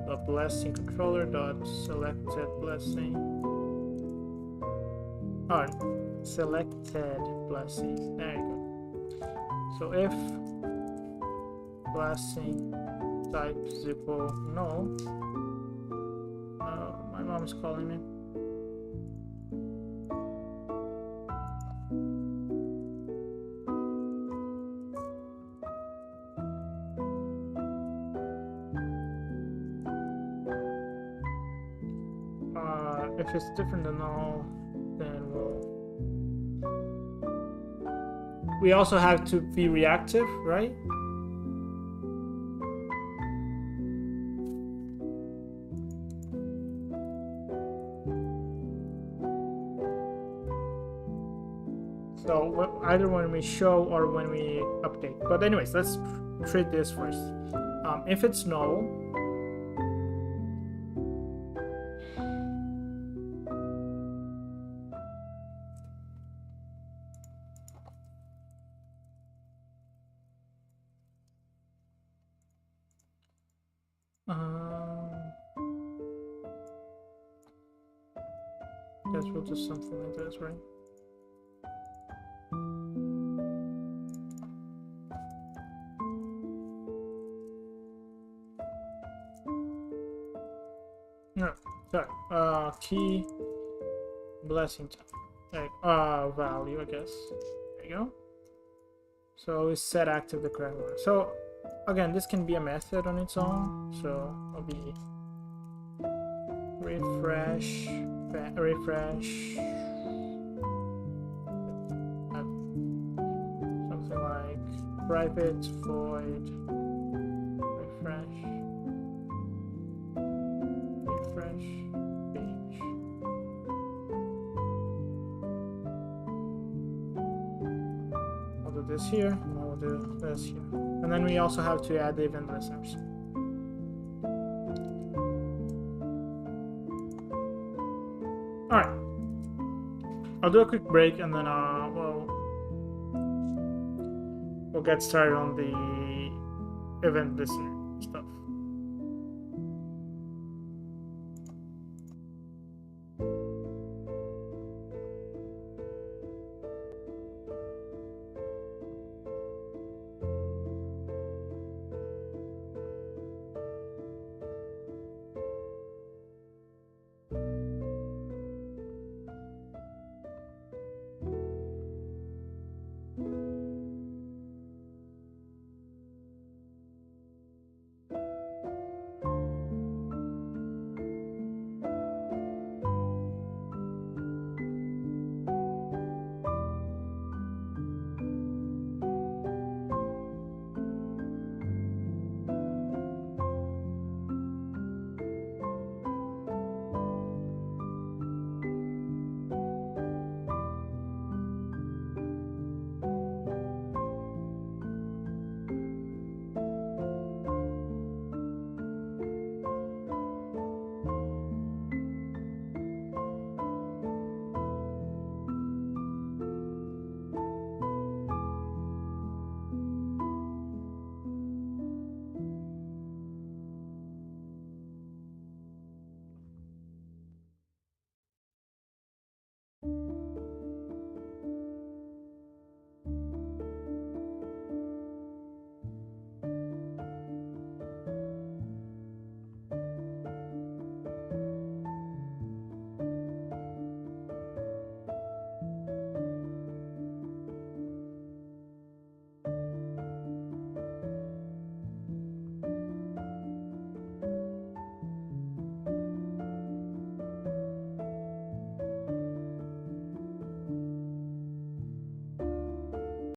dot blessing controller dot selected blessing. Selected blessing. There you go. So if blessing type is equal no. My mom's calling me. If it's different than null, then we also have to be reactive, right? So either when we show or when we update. But anyways, let's treat this first. If it's null, guess we'll do something like this, right? No, sorry. Key blessing type. Value, I guess. There you go. So we set active the correct one. So again, this can be a method on its own. So it'll be refresh. Something like private void refresh page. I'll do this here, and I'll do this here, and then we also have to add the event listeners. Alright, I'll do a quick break and then we'll get started on the event listener.